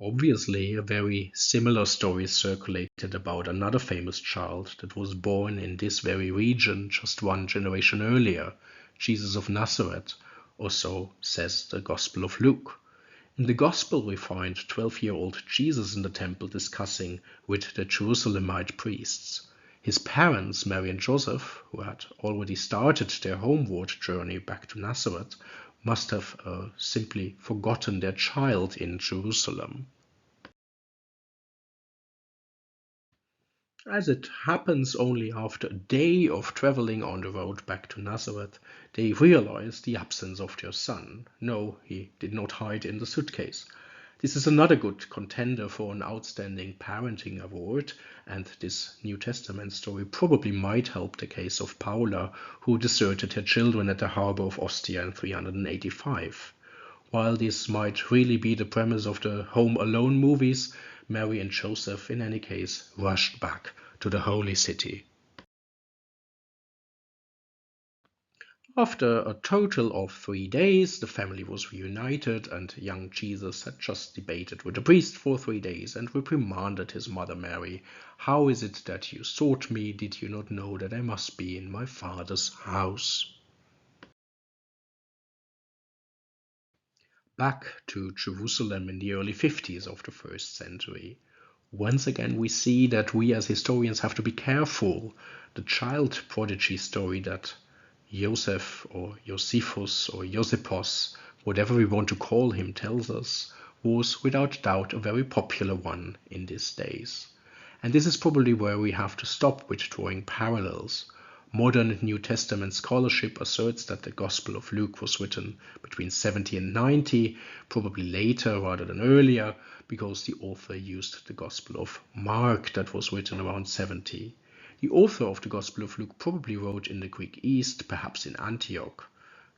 Obviously, a very similar story circulated about another famous child that was born in this very region just one generation earlier, Jesus of Nazareth, or so says the Gospel of Luke. In the Gospel, we find 12-year-old Jesus in the temple discussing with the Jerusalemite priests. His parents, Mary and Joseph, who had already started their homeward journey back to Nazareth, must have simply forgotten their child in Jerusalem. As it happens, only after a day of traveling on the road back to Nazareth, they realize the absence of their son. No, he did not hide in the suitcase. This is another good contender for an outstanding parenting award, and this New Testament story probably might help the case of Paula, who deserted her children at the harbor of Ostia in 385. While this might really be the premise of the Home Alone movies, Mary and Joseph, in any case, rushed back to the holy city. After a total of 3 days, the family was reunited, and young Jesus had just debated with the priest for 3 days and reprimanded his mother Mary. "How is it that you sought me? Did you not know that I must be in my Father's house?" Back to Jerusalem in the early 50s of the first century. Once again, we see that we as historians have to be careful. The child prodigy story that Joseph or Josephus or Josephus, whatever we want to call him, tells us, was without doubt a very popular one in these days. And this is probably where we have to stop with drawing parallels. Modern New Testament scholarship asserts that the Gospel of Luke was written between 70 and 90, probably later rather than earlier, because the author used the Gospel of Mark that was written around 70. The author of the Gospel of Luke probably wrote in the Greek East, perhaps in Antioch.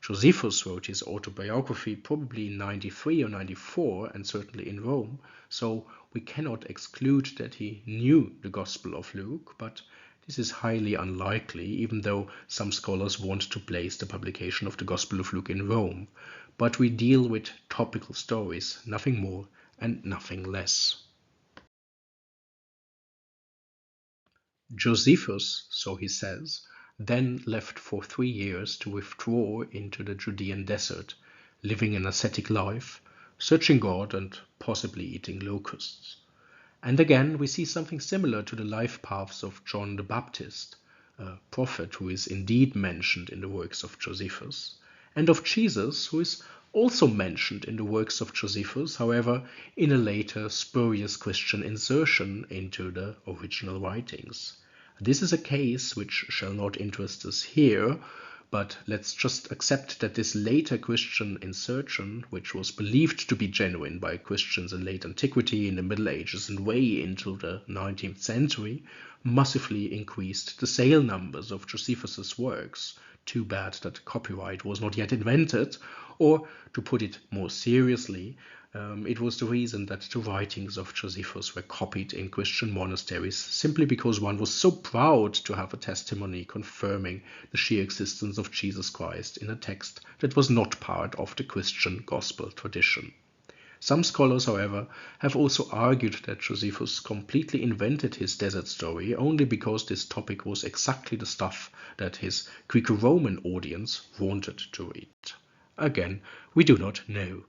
Josephus wrote his autobiography probably in 93 or 94, and certainly in Rome, so we cannot exclude that he knew the Gospel of Luke, but this is highly unlikely, even though some scholars want to place the publication of the Gospel of Luke in Rome. But we deal with topical stories, nothing more and nothing less. Josephus, so he says, then left for 3 years to withdraw into the Judean desert, living an ascetic life, searching God and possibly eating locusts. And again, we see something similar to the life paths of John the Baptist, a prophet who is indeed mentioned in the works of Josephus, and of Jesus, who is also mentioned in the works of Josephus, however, in a later spurious Christian insertion into the original writings. This is a case which shall not interest us here, but let's just accept that this later Christian insertion, which was believed to be genuine by Christians in late antiquity, in the Middle Ages, and way into the 19th century, massively increased the sale numbers of Josephus's works. Too bad that copyright was not yet invented, or, to put it more seriously, it was the reason that the writings of Josephus were copied in Christian monasteries simply because one was so proud to have a testimony confirming the sheer existence of Jesus Christ in a text that was not part of the Christian gospel tradition. Some scholars, however, have also argued that Josephus completely invented his desert story only because this topic was exactly the stuff that his Graeco-Roman audience wanted to read. Again, we do not know.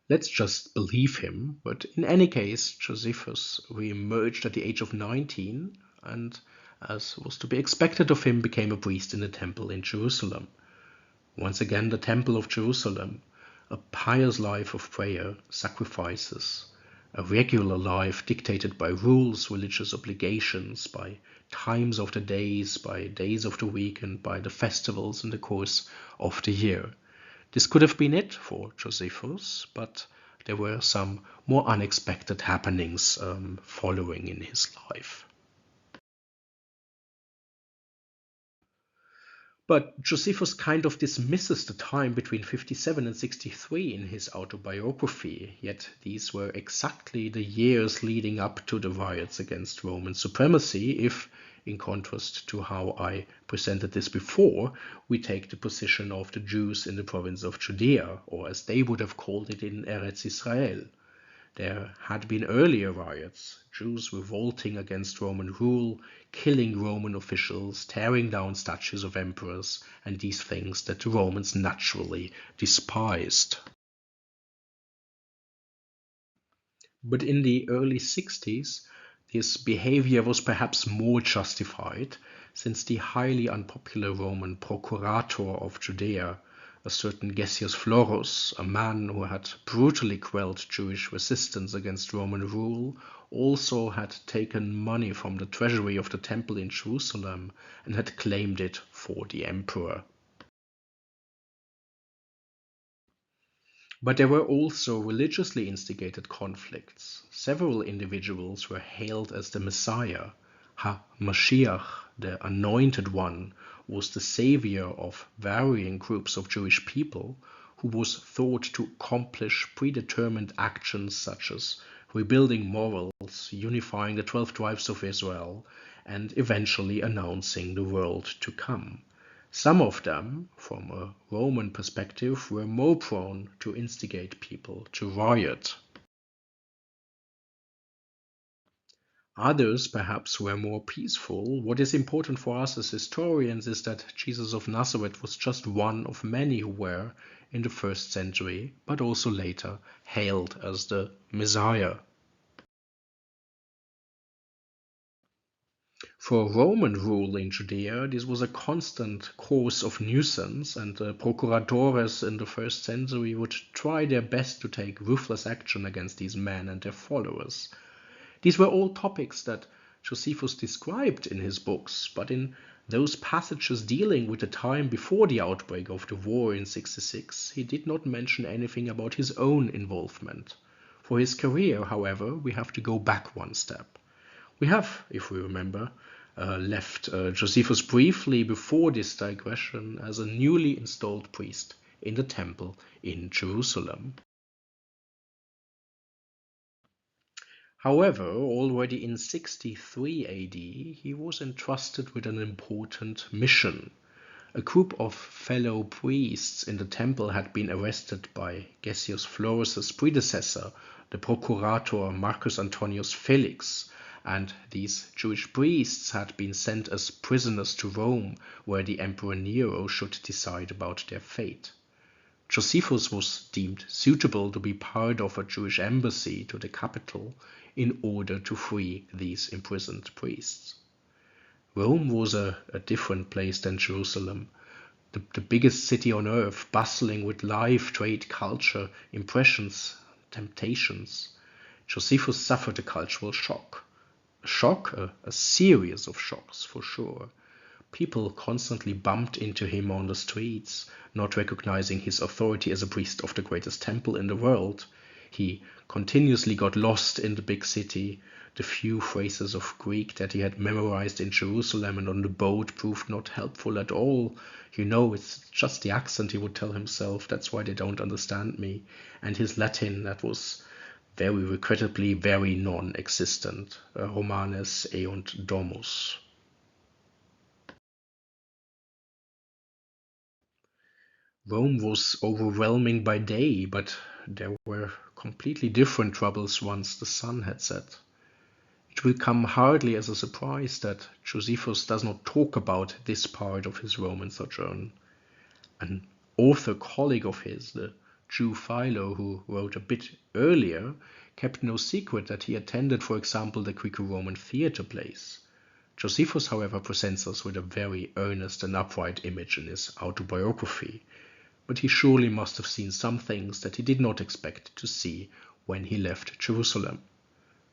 Let's just believe him, but in any case, Josephus re-emerged at the age of 19 and, as was to be expected of him, became a priest in the temple in Jerusalem. Once again, the temple of Jerusalem, a pious life of prayer, sacrifices, a regular life dictated by rules, religious obligations, by times of the days, by days of the week, and by the festivals in the course of the year. This could have been it for Josephus, but there were some more unexpected happenings following in his life. But Josephus kind of dismisses the time between 57 and 63 in his autobiography, yet these were exactly the years leading up to the riots against Roman supremacy if, in contrast to how I presented this before, we take the position of the Jews in the province of Judea, or as they would have called it in Eretz Israel. There had been earlier riots, Jews revolting against Roman rule, killing Roman officials, tearing down statues of emperors, and these things that the Romans naturally despised. But in the early 60s, this behavior was perhaps more justified, since the highly unpopular Roman procurator of Judea, a certain Gessius Florus, a man who had brutally quelled Jewish resistance against Roman rule, also had taken money from the treasury of the temple in Jerusalem and had claimed it for the emperor. But there were also religiously instigated conflicts. Several individuals were hailed as the Messiah. HaMashiach, the Anointed One, was the savior of varying groups of Jewish people who was thought to accomplish predetermined actions such as rebuilding morals, unifying the 12 tribes of Israel, and eventually announcing the world to come. Some of them, from a Roman perspective, were more prone to instigate people to riot. Others, perhaps, were more peaceful. What is important for us as historians is that Jesus of Nazareth was just one of many who were, in the first century, but also later, hailed as the Messiah. For Roman rule in Judea, this was a constant cause of nuisance, and the procuratores in the first century would try their best to take ruthless action against these men and their followers. These were all topics that Josephus described in his books, but in those passages dealing with the time before the outbreak of the war in 66, he did not mention anything about his own involvement. For his career, however, we have to go back one step. We have, if we remember, left Josephus briefly before this digression as a newly installed priest in the temple in Jerusalem. However, already in 63 AD, he was entrusted with an important mission. A group of fellow priests in the temple had been arrested by Gessius Florus's predecessor, the procurator Marcus Antonius Felix, and these Jewish priests had been sent as prisoners to Rome, where the Emperor Nero should decide about their fate. Josephus was deemed suitable to be part of a Jewish embassy to the capital in order to free these imprisoned priests. Rome was a different place than Jerusalem, the biggest city on earth, bustling with life, trade, culture, impressions, temptations. Josephus suffered a cultural shock. A series of shocks for sure. People constantly bumped into him on the streets, not recognizing his authority as a priest of the greatest temple in the world. He continuously got lost in the big city. The few phrases of Greek that he had memorized in Jerusalem and on the boat proved not helpful at all. It's just the accent, he would tell himself. That's why they don't understand me. And his Latin, that was very regrettably very non-existent. Romanes eunt domus. Rome was overwhelming by day, but there were completely different troubles once the sun had set. It will come hardly as a surprise that Josephus does not talk about this part of his Roman sojourn. An author colleague of his, the Jew Philo, who wrote a bit earlier, kept no secret that he attended, for example, the Graeco-Roman theater plays. Josephus, however, presents us with a very earnest and upright image in his autobiography, but he surely must have seen some things that he did not expect to see when he left Jerusalem.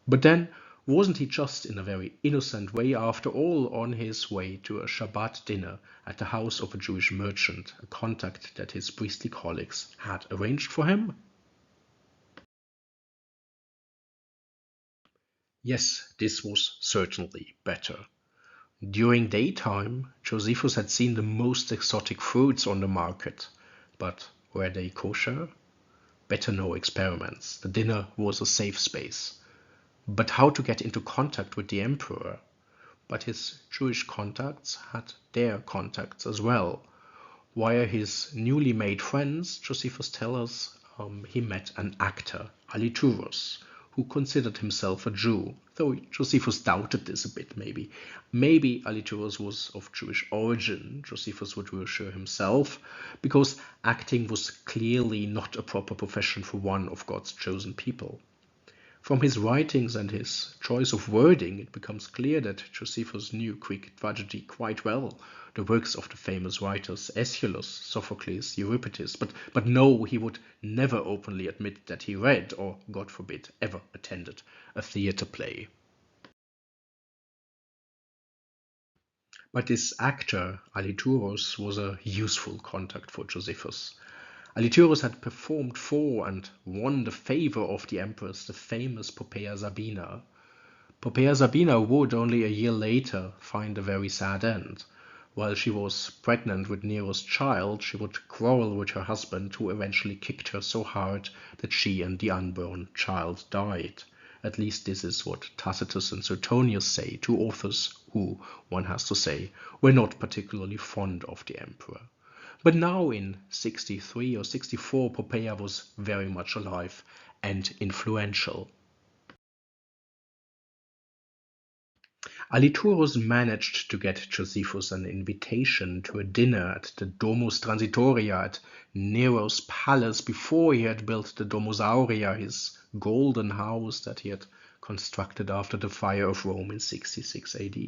But then, wasn't he just in a very innocent way, after all, on his way to a Shabbat dinner at the house of a Jewish merchant, a contact that his priestly colleagues had arranged for him? Yes, this was certainly better. During daytime, Josephus had seen the most exotic fruits on the market, but were they kosher? Better no experiments. The dinner was a safe space. But how to get into contact with the emperor? But his Jewish contacts had their contacts as well. Via his newly made friends, Josephus tells us, he met an actor, Aliturus, who considered himself a Jew, though Josephus doubted this a bit maybe. Maybe Aliturus was of Jewish origin, Josephus would reassure himself, because acting was clearly not a proper profession for one of God's chosen people. From his writings and his choice of wording, it becomes clear that Josephus knew Greek tragedy quite well, the works of the famous writers Aeschylus, Sophocles, Euripides, but no, he would never openly admit that he read, or, God forbid, ever attended a theater play. But this actor, Aliturus, was a useful contact for Josephus. Aliturus had performed for and won the favor of the empress, the famous Poppaea Sabina. Poppaea Sabina would, only a year later, find a very sad end. While she was pregnant with Nero's child, she would quarrel with her husband, who eventually kicked her so hard that she and the unborn child died. At least this is what Tacitus and Suetonius say, two authors who, one has to say, were not particularly fond of the emperor. But now in 63 or 64, Poppaea was very much alive and influential. Aliturus managed to get Josephus an invitation to a dinner at the Domus Transitoria at Nero's palace before he had built the Domus Aurea, his golden house that he had constructed after the fire of Rome in 66 AD.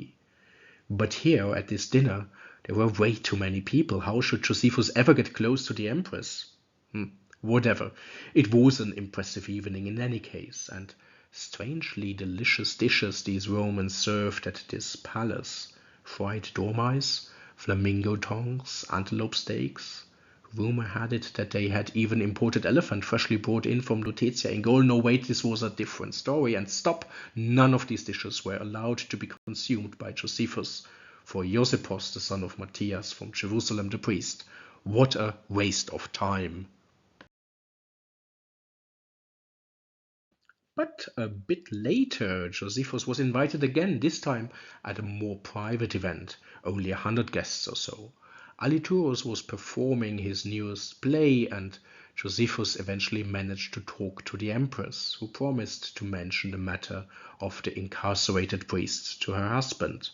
But here at this dinner, there were way too many people. How should Josephus ever get close to the empress? Whatever. It was an impressive evening in any case, and strangely delicious dishes these Romans served at this palace. Fried dormice, flamingo tongues, antelope steaks. Rumor had it that they had even imported elephant freshly brought in from Lutetia in Gaul. No, wait, this was a different story. And stop, none of these dishes were allowed to be consumed by Josephus. For Josephus, the son of Matthias from Jerusalem the priest. What a waste of time. But a bit later, Josephus was invited again, this time at a more private event, only 100 guests or so. Aliturus was performing his newest play, and Josephus eventually managed to talk to the empress, who promised to mention the matter of the incarcerated priests to her husband.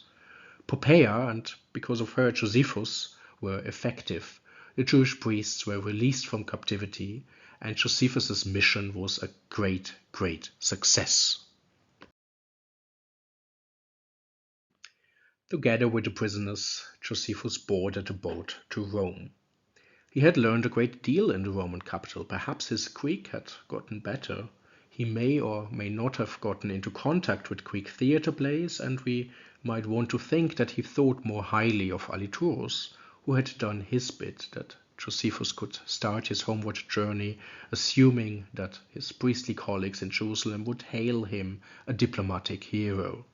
Poppaea, and because of her Josephus, were effective. The Jewish priests were released from captivity, and Josephus's mission was a great, great success. Together with the prisoners, Josephus boarded a boat to Rome. He had learned a great deal in the Roman capital. Perhaps his Greek had gotten better. He may or may not have gotten into contact with Greek theatre plays, and we might want to think that he thought more highly of Aliturus, who had done his bit, that Josephus could start his homeward journey, assuming that his priestly colleagues in Jerusalem would hail him a diplomatic hero.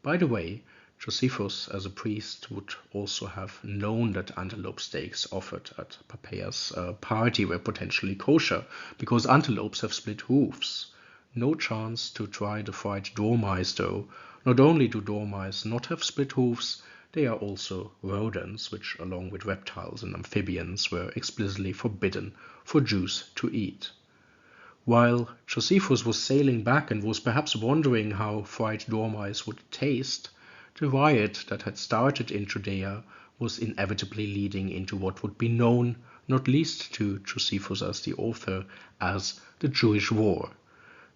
By the way, Josephus, as a priest, would also have known that antelope steaks offered at Poppaea's party were potentially kosher, because antelopes have split hoofs. No chance to try the fried dormice, though. Not only do dormice not have split hoofs, they are also rodents, which, along with reptiles and amphibians, were explicitly forbidden for Jews to eat. While Josephus was sailing back and was perhaps wondering how fried dormice would taste, the riot that had started in Judea was inevitably leading into what would be known, not least to Josephus as the author, as the Jewish War.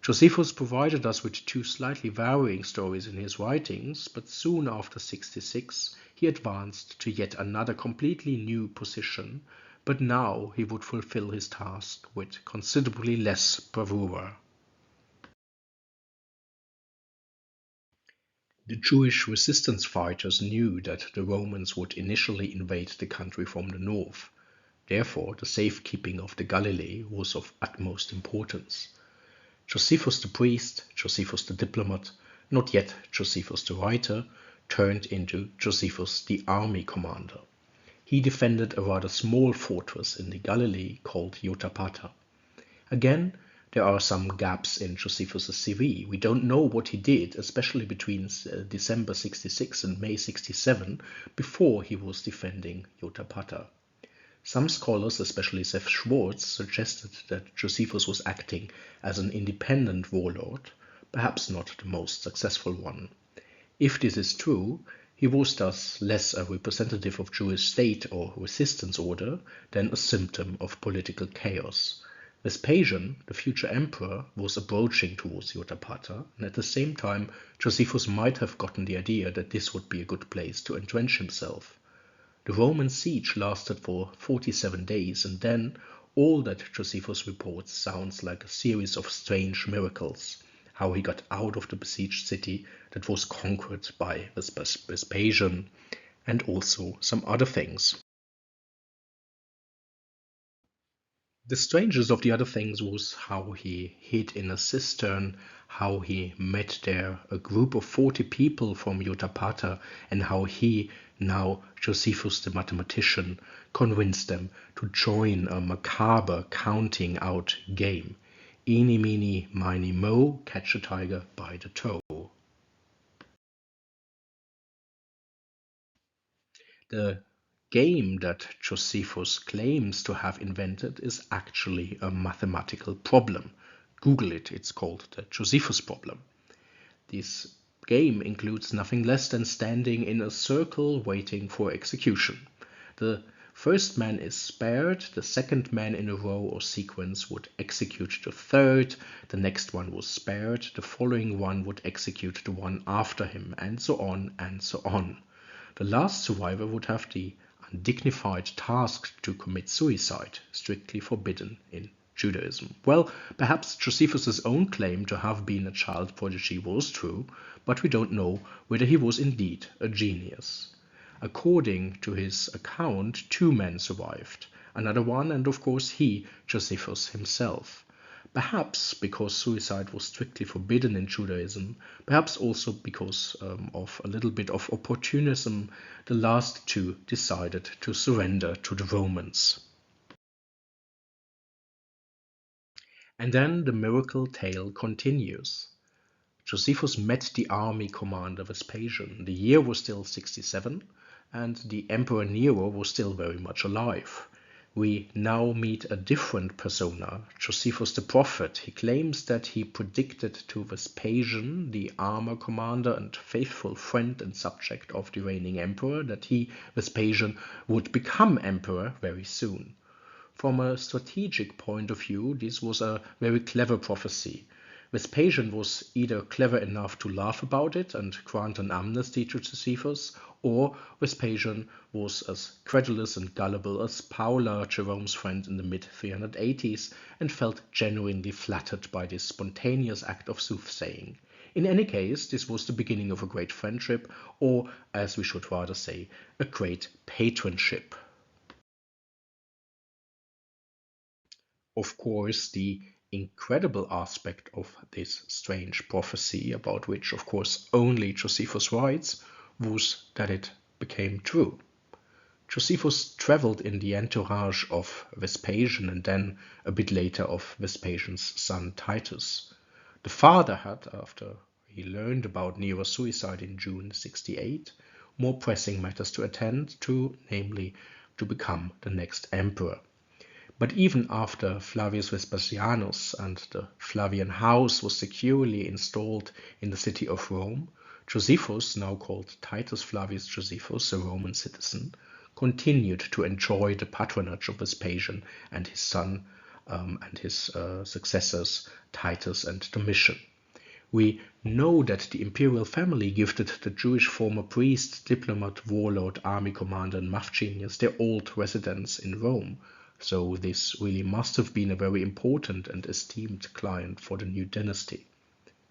Josephus provided us with two slightly varying stories in his writings, but soon after 66 he advanced to yet another completely new position, but now he would fulfill his task with considerably less bravura. The Jewish resistance fighters knew that the Romans would initially invade the country from the north. Therefore, the safekeeping of the Galilee was of utmost importance. Josephus the priest, Josephus the diplomat, not yet Josephus the writer, turned into Josephus the army commander. He defended a rather small fortress in the Galilee called Jotapata. Again, there are some gaps in Josephus' CV. We don't know what he did, especially between December 66 and May 67, before he was defending Jotapata. Some scholars, especially Seth Schwartz, suggested that Josephus was acting as an independent warlord, perhaps not the most successful one. If this is true, he was thus less a representative of Jewish state or resistance order than a symptom of political chaos. Vespasian, the future emperor, was approaching towards Jotapata, and at the same time Josephus might have gotten the idea that this would be a good place to entrench himself. The Roman siege lasted for 47 days, and then all that Josephus reports sounds like a series of strange miracles. How he got out of the besieged city that was conquered by Vespasian, and also some other things. The strangest of the other things was how he hid in a cistern, how he met there a group of 40 people from Jotapata, and how he, now Josephus the mathematician, convinced them to join a macabre counting out game. Eeny, meeny, miny, mo, catch a tiger by the toe. The game that Josephus claims to have invented is actually a mathematical problem. Google it, it's called the Josephus problem. This game includes nothing less than standing in a circle waiting for execution. The first man is spared, the second man in a row or sequence would execute the third, the next one was spared, the following one would execute the one after him, and so on and so on. The last survivor would have the undignified task to commit suicide, strictly forbidden in Judaism. Well, perhaps Josephus' own claim to have been a child prodigy was true, but we don't know whether he was indeed a genius. According to his account, 2 men survived, another one, and of course he, Josephus himself. Perhaps because suicide was strictly forbidden in Judaism, perhaps also because of a little bit of opportunism, the last 2 decided to surrender to the Romans. And then the miracle tale continues. Josephus met the army commander Vespasian. The year was still 67, and the Emperor Nero was still very much alive. we now meet a different persona, Josephus the prophet. He claims that he predicted to Vespasian, the armor commander and faithful friend and subject of the reigning emperor, that he, Vespasian, would become emperor very soon. From a strategic point of view, this was a very clever prophecy. Vespasian was either clever enough to laugh about it and grant an amnesty to Josephus, or Vespasian was as credulous and gullible as Paula, Jerome's friend in the mid-380s, and felt genuinely flattered by this spontaneous act of soothsaying. In any case, this was the beginning of a great friendship, or, as we should rather say, a great patronship. Of course, the incredible aspect of this strange prophecy, about which, of course, only Josephus writes, was that it became true. Josephus traveled in the entourage of Vespasian and then, a bit later, of Vespasian's son Titus. The father had, after he learned about Nero's suicide in June 68, more pressing matters to attend to, namely, to become the next emperor. But even after Flavius Vespasianus and the Flavian house was securely installed in the city of Rome, Josephus, now called Titus Flavius Josephus, a Roman citizen, continued to enjoy the patronage of Vespasian and his son and his successors, Titus and Domitian. We know that the imperial family gifted the Jewish former priest, diplomat, warlord, army commander, and math genius their old residence in Rome. So this really must have been a very important and esteemed client for the new dynasty.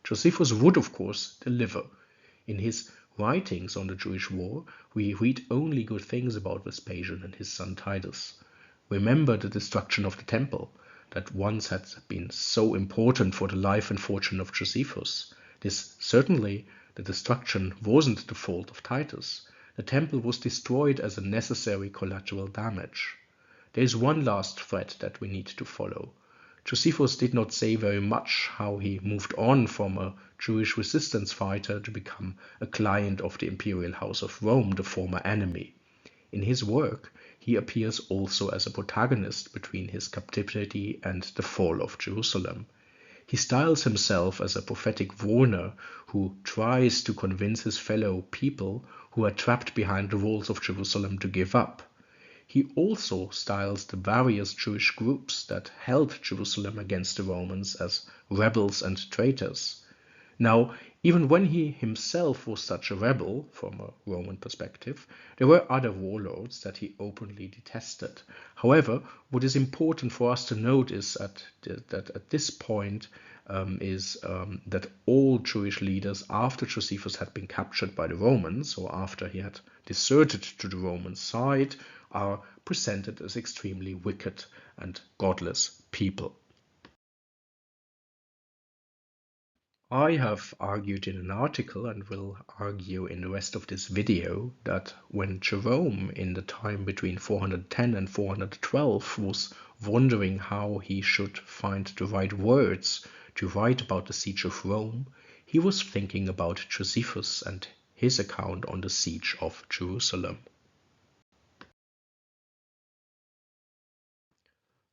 Josephus would, of course, deliver. In his writings on the Jewish war, we read only good things about Vespasian and his son Titus. Remember the destruction of the temple, that once had been so important for the life and fortune of Josephus. This certainly, the destruction wasn't the fault of Titus. The temple was destroyed as a necessary collateral damage. There is one last thread that we need to follow. Josephus did not say very much how he moved on from a Jewish resistance fighter to become a client of the imperial house of Rome, the former enemy. In his work, he appears also as a protagonist between his captivity and the fall of Jerusalem. He styles himself as a prophetic warner who tries to convince his fellow people who are trapped behind the walls of Jerusalem to give up. He also styles the various Jewish groups that held Jerusalem against the Romans as rebels and traitors. Now, even when he himself was such a rebel, from a Roman perspective, there were other warlords that he openly detested. However, what is important for us to note is that at this point that all Jewish leaders, after Josephus had been captured by the Romans, or after he had deserted to the Roman side, are presented as extremely wicked and godless people. I have argued in an article, and will argue in the rest of this video, that when Jerome, in the time between 410 and 412, was wondering how he should find the right words to write about the siege of Rome, he was thinking about Josephus and his account on the siege of Jerusalem.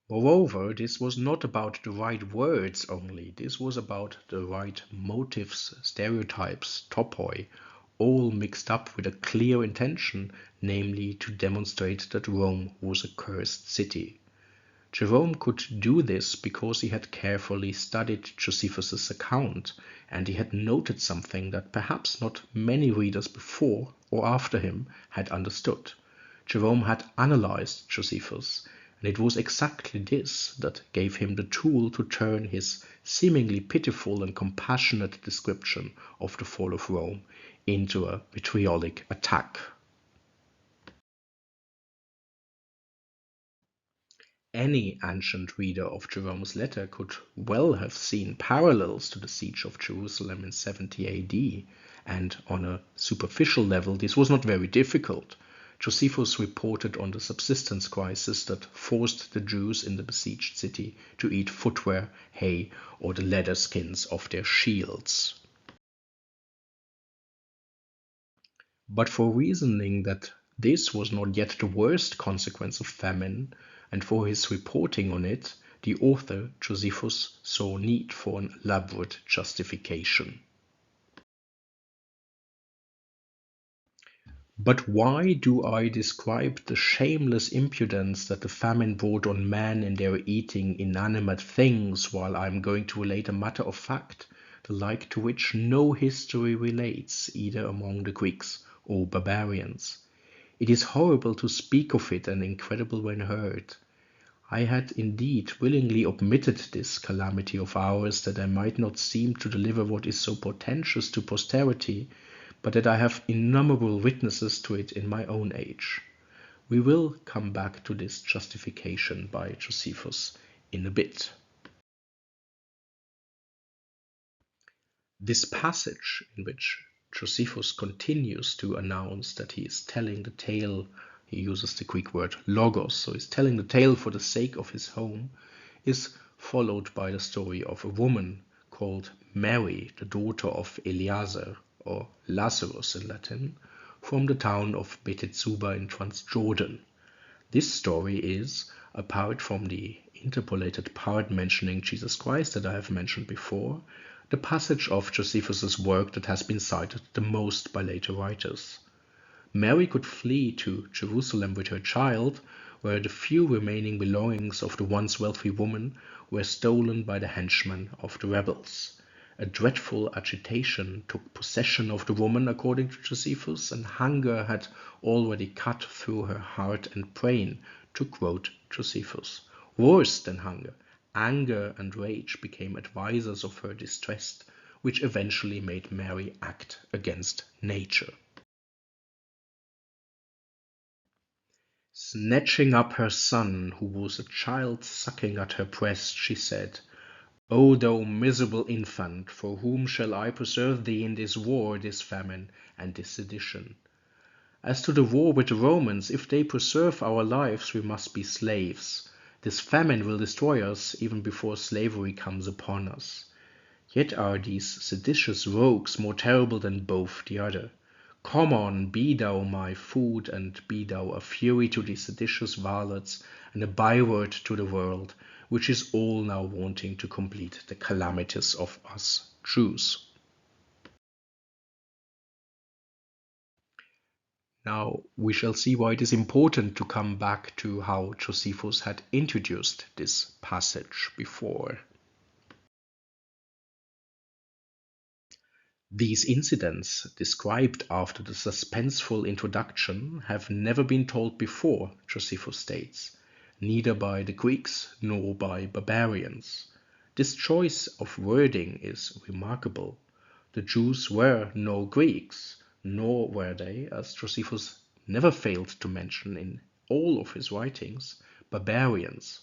Moreover, this was not about the right words only, this was about the right motives, stereotypes, topoi, all mixed up with a clear intention, namely to demonstrate that Rome was a cursed city. Jerome could do this because he had carefully studied Josephus's account, and he had noted something that perhaps not many readers before or after him had understood. Jerome had analyzed Josephus, and it was exactly this that gave him the tool to turn his seemingly pitiful and compassionate description of the fall of Rome into a vitriolic attack. Any ancient reader of Jerome's letter could well have seen parallels to the siege of Jerusalem in 70 AD, and on a superficial level this was not very difficult. Josephus reported on the subsistence crisis that forced the Jews in the besieged city to eat footwear, hay, or the leather skins of their shields. But for reasoning that This was not yet the worst consequence of famine, and for his reporting on it, the author Josephus saw need for an elaborate justification. But why do I describe the shameless impudence that the famine brought on men in their eating inanimate things, while I am going to relate a matter of fact, the like to which no history relates, either among the Greeks or barbarians? It is horrible to speak of it and incredible when heard. I had indeed willingly omitted this calamity of ours, that I might not seem to deliver what is so portentous to posterity, but that I have innumerable witnesses to it in my own age. We will come back to this justification by Josephus in a bit. This passage, in which Josephus continues to announce that he is telling the tale, he uses the Greek word logos, so he's telling the tale for the sake of his home, is followed by the story of a woman called Mary, the daughter of Eleazar, or Lazarus in Latin, from the town of Betetsuba in Transjordan. This story is, apart from the interpolated part mentioning Jesus Christ that I have mentioned before, the passage of Josephus's work that has been cited the most by later writers. Mary could flee to Jerusalem with her child, where the few remaining belongings of the once wealthy woman were stolen by the henchmen of the rebels. A dreadful agitation took possession of the woman, according to Josephus, and hunger had already cut through her heart and brain, to quote Josephus. Worse than hunger, anger and rage became advisers of her distress, which eventually made Mary act against nature. Snatching up her son, who was a child sucking at her breast, she said, O thou miserable infant, for whom shall I preserve thee in this war, this famine, and this sedition? As to the war with the Romans, if they preserve our lives, we must be slaves. This famine will destroy us even before slavery comes upon us. Yet are these seditious rogues more terrible than both the other. Come on, be thou my food, and be thou a fury to the seditious varlets, and a byword to the world, which is all now wanting to complete the calamities of us Jews. Now we shall see why it is important to come back to how Josephus had introduced this passage before. These incidents, described after the suspenseful introduction, have never been told before, Josephus states, neither by the Greeks nor by barbarians. This choice of wording is remarkable. The Jews were no Greeks, nor were they, as Josephus never failed to mention in all of his writings, barbarians.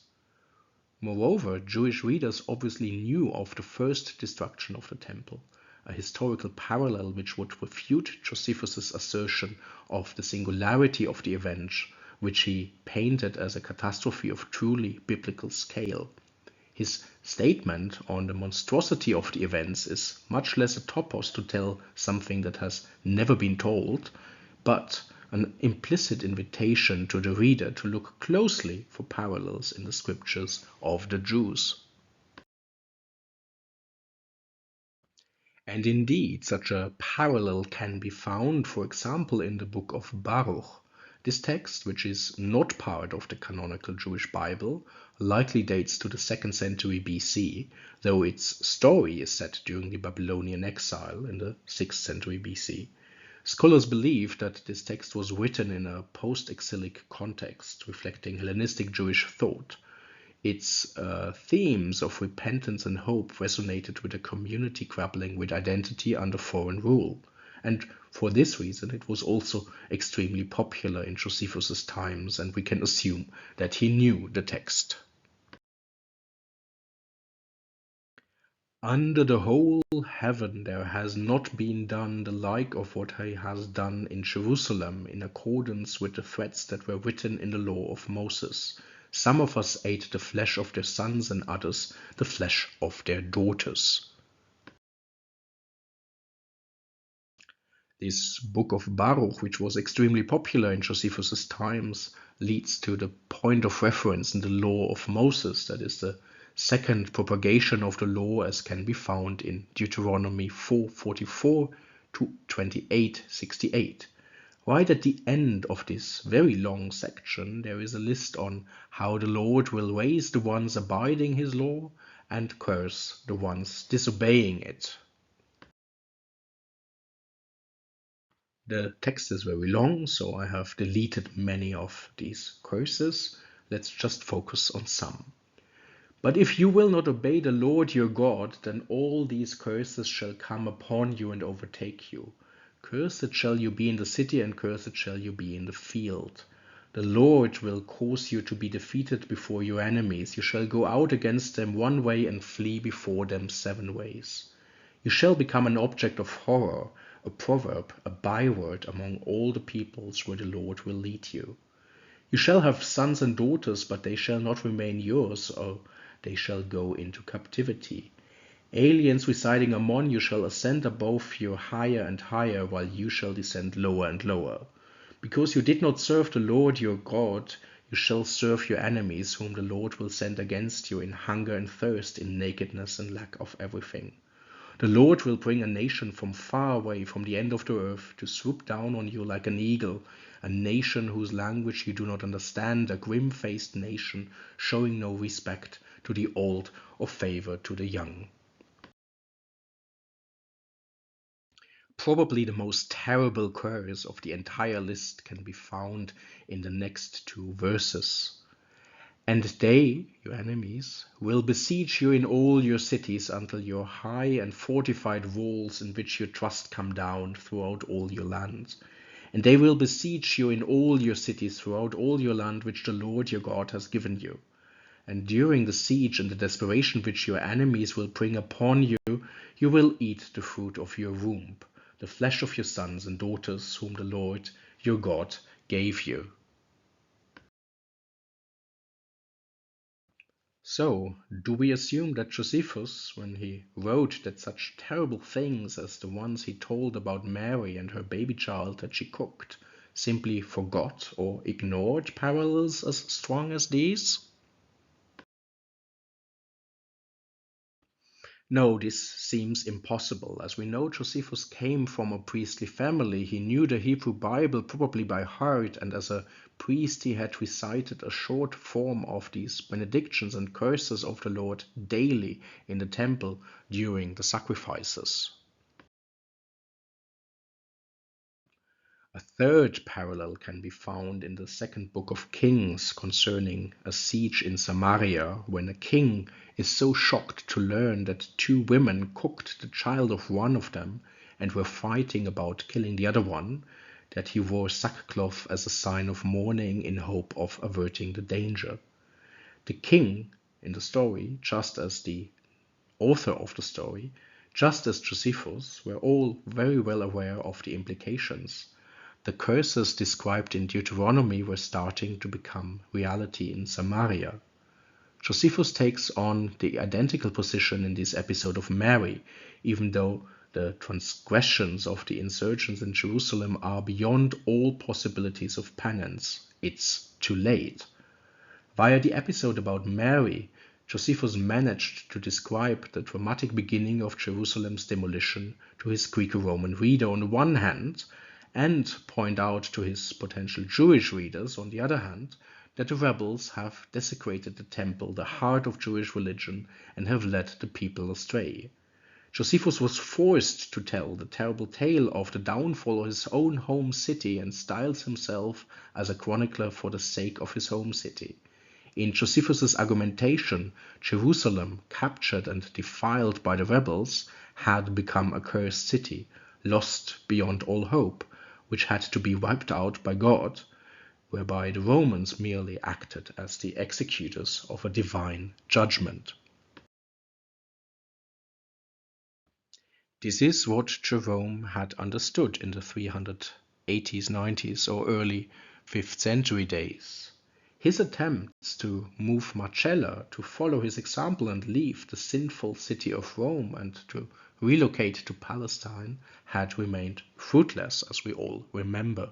Moreover, Jewish readers obviously knew of the first destruction of the temple, a historical parallel which would refute Josephus's assertion of the singularity of the event, which he painted as a catastrophe of truly biblical scale. His statement on the monstrosity of the events is much less a topos to tell something that has never been told, but an implicit invitation to the reader to look closely for parallels in the scriptures of the Jews. And indeed, such a parallel can be found, for example, in the book of Baruch. This text, which is not part of the canonical Jewish Bible, likely dates to the 2nd century BC, though its story is set during the Babylonian exile in the 6th century BC. Scholars believe that this text was written in a post-exilic context, reflecting Hellenistic Jewish thought. Its themes of repentance and hope resonated with a community grappling with identity under foreign rule. And for this reason, it was also extremely popular in Josephus's times, and we can assume that he knew the text. Under the whole heaven there has not been done the like of what he has done in Jerusalem, in accordance with the threats that were written in the law of Moses. Some of us ate the flesh of their sons, and others the flesh of their daughters. This book of Baruch, which was extremely popular in Josephus's times, leads to the point of reference in the law of Moses, that is the second propagation of the law as can be found in Deuteronomy 4:44 to 28:68. Right at the end of this very long section, there is a list on how the Lord will raise the ones abiding his law and curse the ones disobeying it. The text is very long, so I have deleted many of these curses. Let's just focus on some. But if you will not obey the Lord your God, then all these curses shall come upon you and overtake you. Cursed shall you be in the city, and cursed shall you be in the field. The Lord will cause you to be defeated before your enemies. You shall go out against them one way and flee before them 7 ways. You shall become an object of horror, a proverb, a byword among all the peoples where the Lord will lead you. You shall have sons and daughters, but they shall not remain yours, or they shall go into captivity. Aliens residing among you shall ascend above you higher and higher, while you shall descend lower and lower. Because you did not serve the Lord your God, you shall serve your enemies, whom the Lord will send against you in hunger and thirst, in nakedness and lack of everything. The Lord will bring a nation from far away, from the end of the earth, to swoop down on you like an eagle, a nation whose language you do not understand, a grim-faced nation, showing no respect to the old or favor to the young. Probably the most terrible curse of the entire list can be found in the next 2 verses. And they, your enemies, will besiege you in all your cities until your high and fortified walls in which you trust come down throughout all your land. And they will besiege you in all your cities throughout all your land which the Lord your God has given you. And during the siege and the desperation which your enemies will bring upon you, you will eat the fruit of your womb, the flesh of your sons and daughters whom the Lord your God gave you. So, do we assume that Josephus, when he wrote that such terrible things as the ones he told about Mary and her baby child that she cooked, simply forgot or ignored parallels as strong as these? No, this seems impossible. As we know, Josephus came from a priestly family. He knew the Hebrew Bible probably by heart, and as a priest he had recited a short form of these benedictions and curses of the Lord daily in the temple during the sacrifices. A third parallel can be found in the second book of Kings concerning a siege in Samaria, when a king is so shocked to learn that 2 women cooked the child of one of them and were fighting about killing the other one, that he wore sackcloth as a sign of mourning in hope of averting the danger. The king in the story, just as the author of the story, just as Josephus, were all very well aware of the implications. The curses described in Deuteronomy were starting to become reality in Samaria. Josephus takes on the identical position in this episode of Mary, even though the transgressions of the insurgents in Jerusalem are beyond all possibilities of penance. It's too late. Via the episode about Mary, Josephus managed to describe the dramatic beginning of Jerusalem's demolition to his Graeco-Roman reader on the one hand, and point out to his potential Jewish readers, on the other hand, that the rebels have desecrated the temple, the heart of Jewish religion, and have led the people astray. Josephus was forced to tell the terrible tale of the downfall of his own home city and styles himself as a chronicler for the sake of his home city. In Josephus's argumentation, Jerusalem, captured and defiled by the rebels, had become a cursed city, lost beyond all hope, which had to be wiped out by God, whereby the Romans merely acted as the executors of a divine judgment. This is what Jerome had understood in the 380s, 90s, or early 5th century days. His attempts to move Marcella to follow his example and leave the sinful city of Rome and to relocate to Palestine had remained fruitless, as we all remember.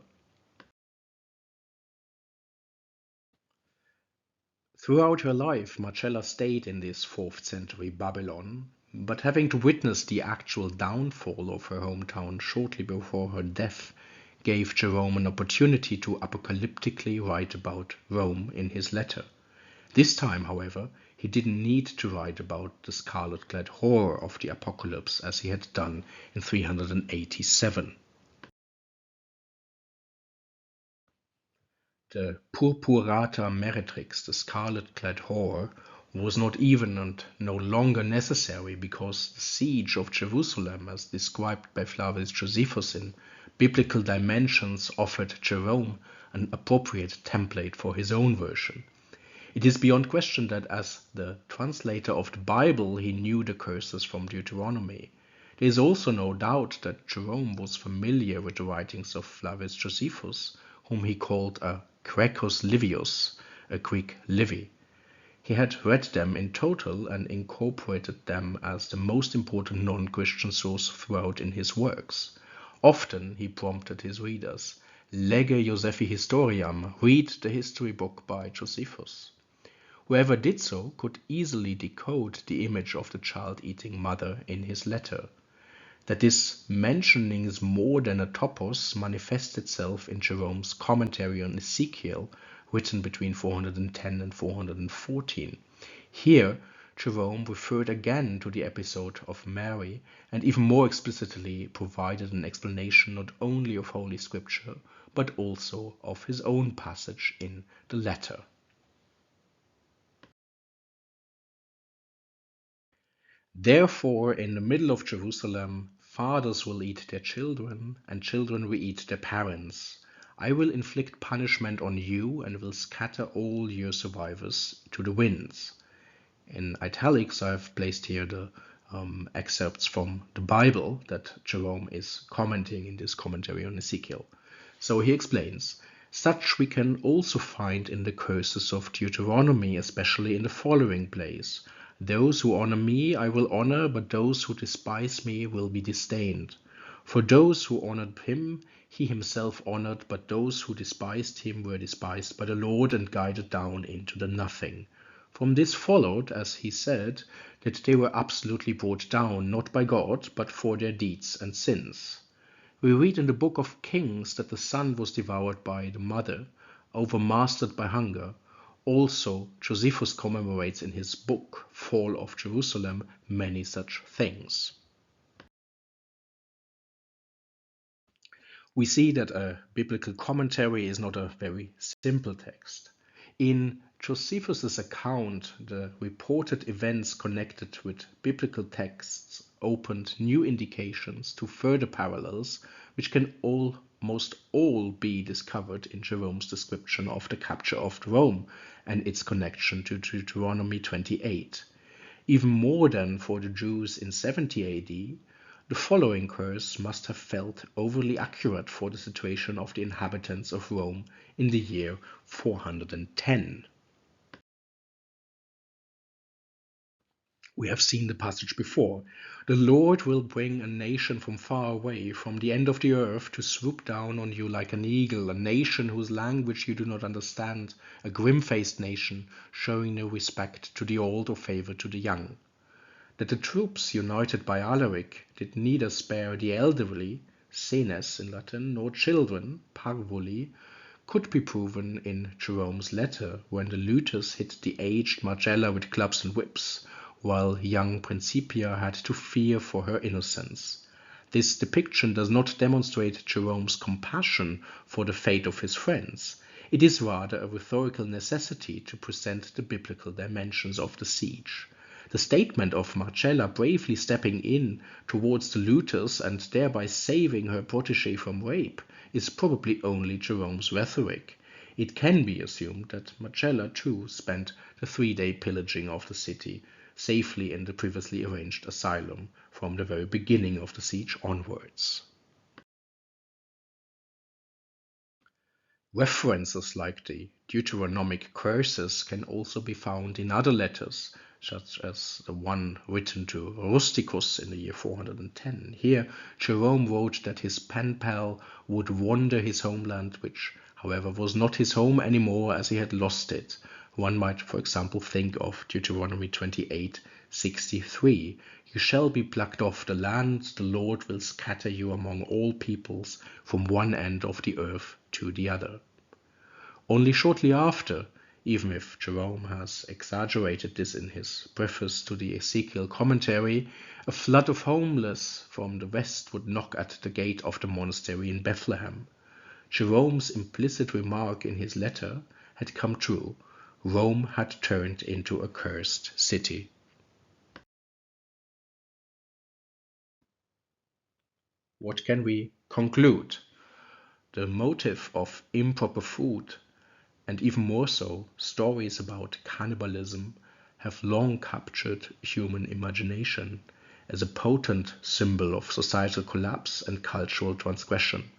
Throughout her life, Marcella stayed in this 4th century Babylon, but having to witness the actual downfall of her hometown shortly before her death gave Jerome an opportunity to apocalyptically write about Rome in his letter. This time, however, he didn't need to write about the scarlet-clad horror of the apocalypse as he had done in 387. The purpurata meretrix, the scarlet-clad horror, was not even and no longer necessary because the siege of Jerusalem, as described by Flavius Josephus in biblical dimensions, offered Jerome an appropriate template for his own version. It is beyond question that as the translator of the Bible, he knew the curses from Deuteronomy. There is also no doubt that Jerome was familiar with the writings of Flavius Josephus, whom he called a Graecos Livius, a Greek Livy. He had read them in total and incorporated them as the most important non-Christian source throughout in his works. Often he prompted his readers, Lege Josephi Historiam, read the history book by Josephus. Whoever did so could easily decode the image of the child-eating mother in his letter. That this mentioning is more than a topos manifests itself in Jerome's commentary on Ezekiel, written between 410 and 414. Here, Jerome referred again to the episode of Mary and even more explicitly provided an explanation not only of Holy Scripture, but also of his own passage in the letter. Therefore, in the middle of Jerusalem, fathers will eat their children, and children will eat their parents. I will inflict punishment on you and will scatter all your survivors to the winds. In italics, I've placed here the excerpts from the Bible that Jerome is commenting in this commentary on Ezekiel. So he explains, such we can also find in the curses of Deuteronomy, especially in the following place. Those who honor me I will honor, but those who despise me will be disdained. For those who honored him, he himself honored, but those who despised him were despised by the Lord and guided down into the nothing. From this followed, as he said, that they were absolutely brought down, not by God, but for their deeds and sins. We read in the book of Kings that the son was devoured by the mother, overmastered by hunger. Also, Josephus commemorates in his book, Fall of Jerusalem, many such things. We see that a biblical commentary is not a very simple text. In Josephus's account, the reported events connected with biblical texts opened new indications to further parallels, which can almost all be discovered in Jerome's description of the capture of Rome and its connection to Deuteronomy 28. Even more than for the Jews in 70 AD, the following curse must have felt overly accurate for the situation of the inhabitants of Rome in the year 410. We have seen the passage before. The Lord will bring a nation from far away, from the end of the earth, to swoop down on you like an eagle, a nation whose language you do not understand, a grim-faced nation, showing no respect to the old or favor to the young. That the troops, united by Alaric, did neither spare the elderly, senes in Latin, nor children, parvuli, could be proven in Jerome's letter, when the looters hit the aged Marcella with clubs and whips, while young Principia had to fear for her innocence. This depiction does not demonstrate Jerome's compassion for the fate of his friends. It is rather a rhetorical necessity to present the biblical dimensions of the siege. The statement of Marcella bravely stepping in towards the looters and thereby saving her protégé from rape is probably only Jerome's rhetoric. It can be assumed that Marcella too spent the 3-day pillaging of the city safely in the previously arranged asylum from the very beginning of the siege onwards. References like the Deuteronomic curses can also be found in other letters, such as the one written to Rusticus in the year 410. Here, Jerome wrote that his pen pal would wander his homeland, which, however, was not his home anymore as he had lost it. One might, for example, think of Deuteronomy 28:63. You shall be plucked off the land, the Lord will scatter you among all peoples, from one end of the earth to the other. Only shortly after, even if Jerome has exaggerated this in his preface to the Ezekiel commentary, a flood of homeless from the west would knock at the gate of the monastery in Bethlehem. Jerome's implicit remark in his letter had come true. Rome had turned into a cursed city. What can we conclude? The motive of improper food, and even more so, stories about cannibalism, have long captured human imagination as a potent symbol of societal collapse and cultural transgression.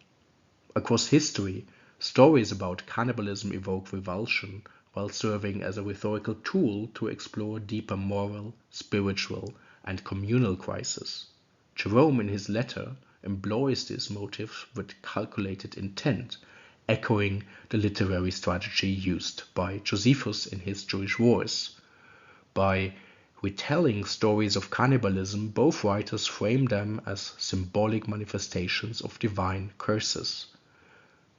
Across history, stories about cannibalism evoke revulsion while serving as a rhetorical tool to explore deeper moral, spiritual, and communal crises. Jerome, in his letter, employs this motive with calculated intent, echoing the literary strategy used by Josephus in his Jewish Wars. By retelling stories of cannibalism, both writers frame them as symbolic manifestations of divine curses.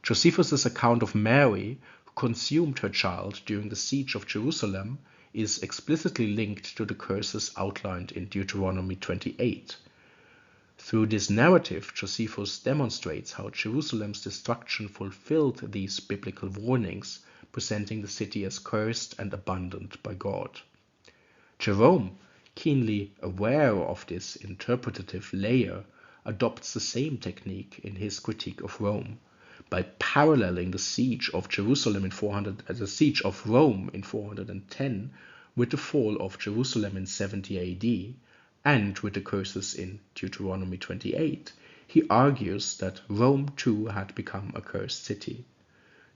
Josephus's account of Mary, who consumed her child during the siege of Jerusalem, is explicitly linked to the curses outlined in Deuteronomy 28. Through this narrative, Josephus demonstrates how Jerusalem's destruction fulfilled these biblical warnings, presenting the city as cursed and abandoned by God. Jerome, keenly aware of this interpretative layer, adopts the same technique in his critique of Rome. By paralleling the siege of Rome in 410 with the fall of Jerusalem in 70 AD, and with the curses in Deuteronomy 28, he argues that Rome too had become a cursed city.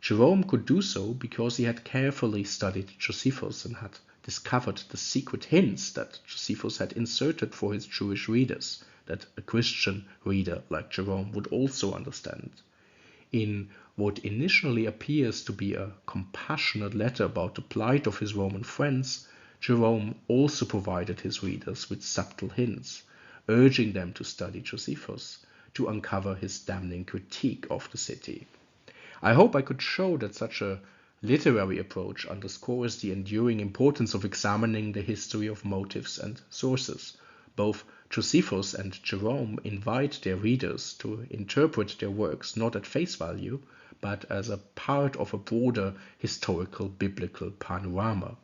Jerome could do so because he had carefully studied Josephus and had discovered the secret hints that Josephus had inserted for his Jewish readers, that a Christian reader like Jerome would also understand. In what initially appears to be a compassionate letter about the plight of his Roman friends, Jerome also provided his readers with subtle hints, urging them to study Josephus, to uncover his damning critique of the city. I hope I could show that such a literary approach underscores the enduring importance of examining the history of motives and sources. Both Josephus and Jerome invite their readers to interpret their works not at face value, but as a part of a broader historical biblical panorama.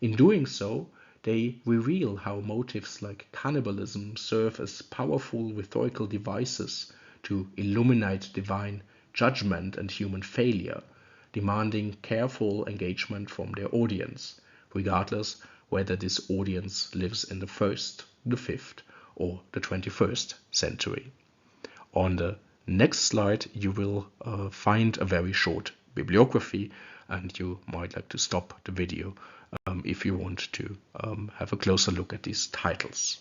In doing so, they reveal how motives like cannibalism serve as powerful rhetorical devices to illuminate divine judgment and human failure, demanding careful engagement from their audience, regardless whether this audience lives in the 1st, the 5th, or the 21st century. On the next slide, you will find a very short bibliography, and you might like to stop the video if you want to have a closer look at these titles.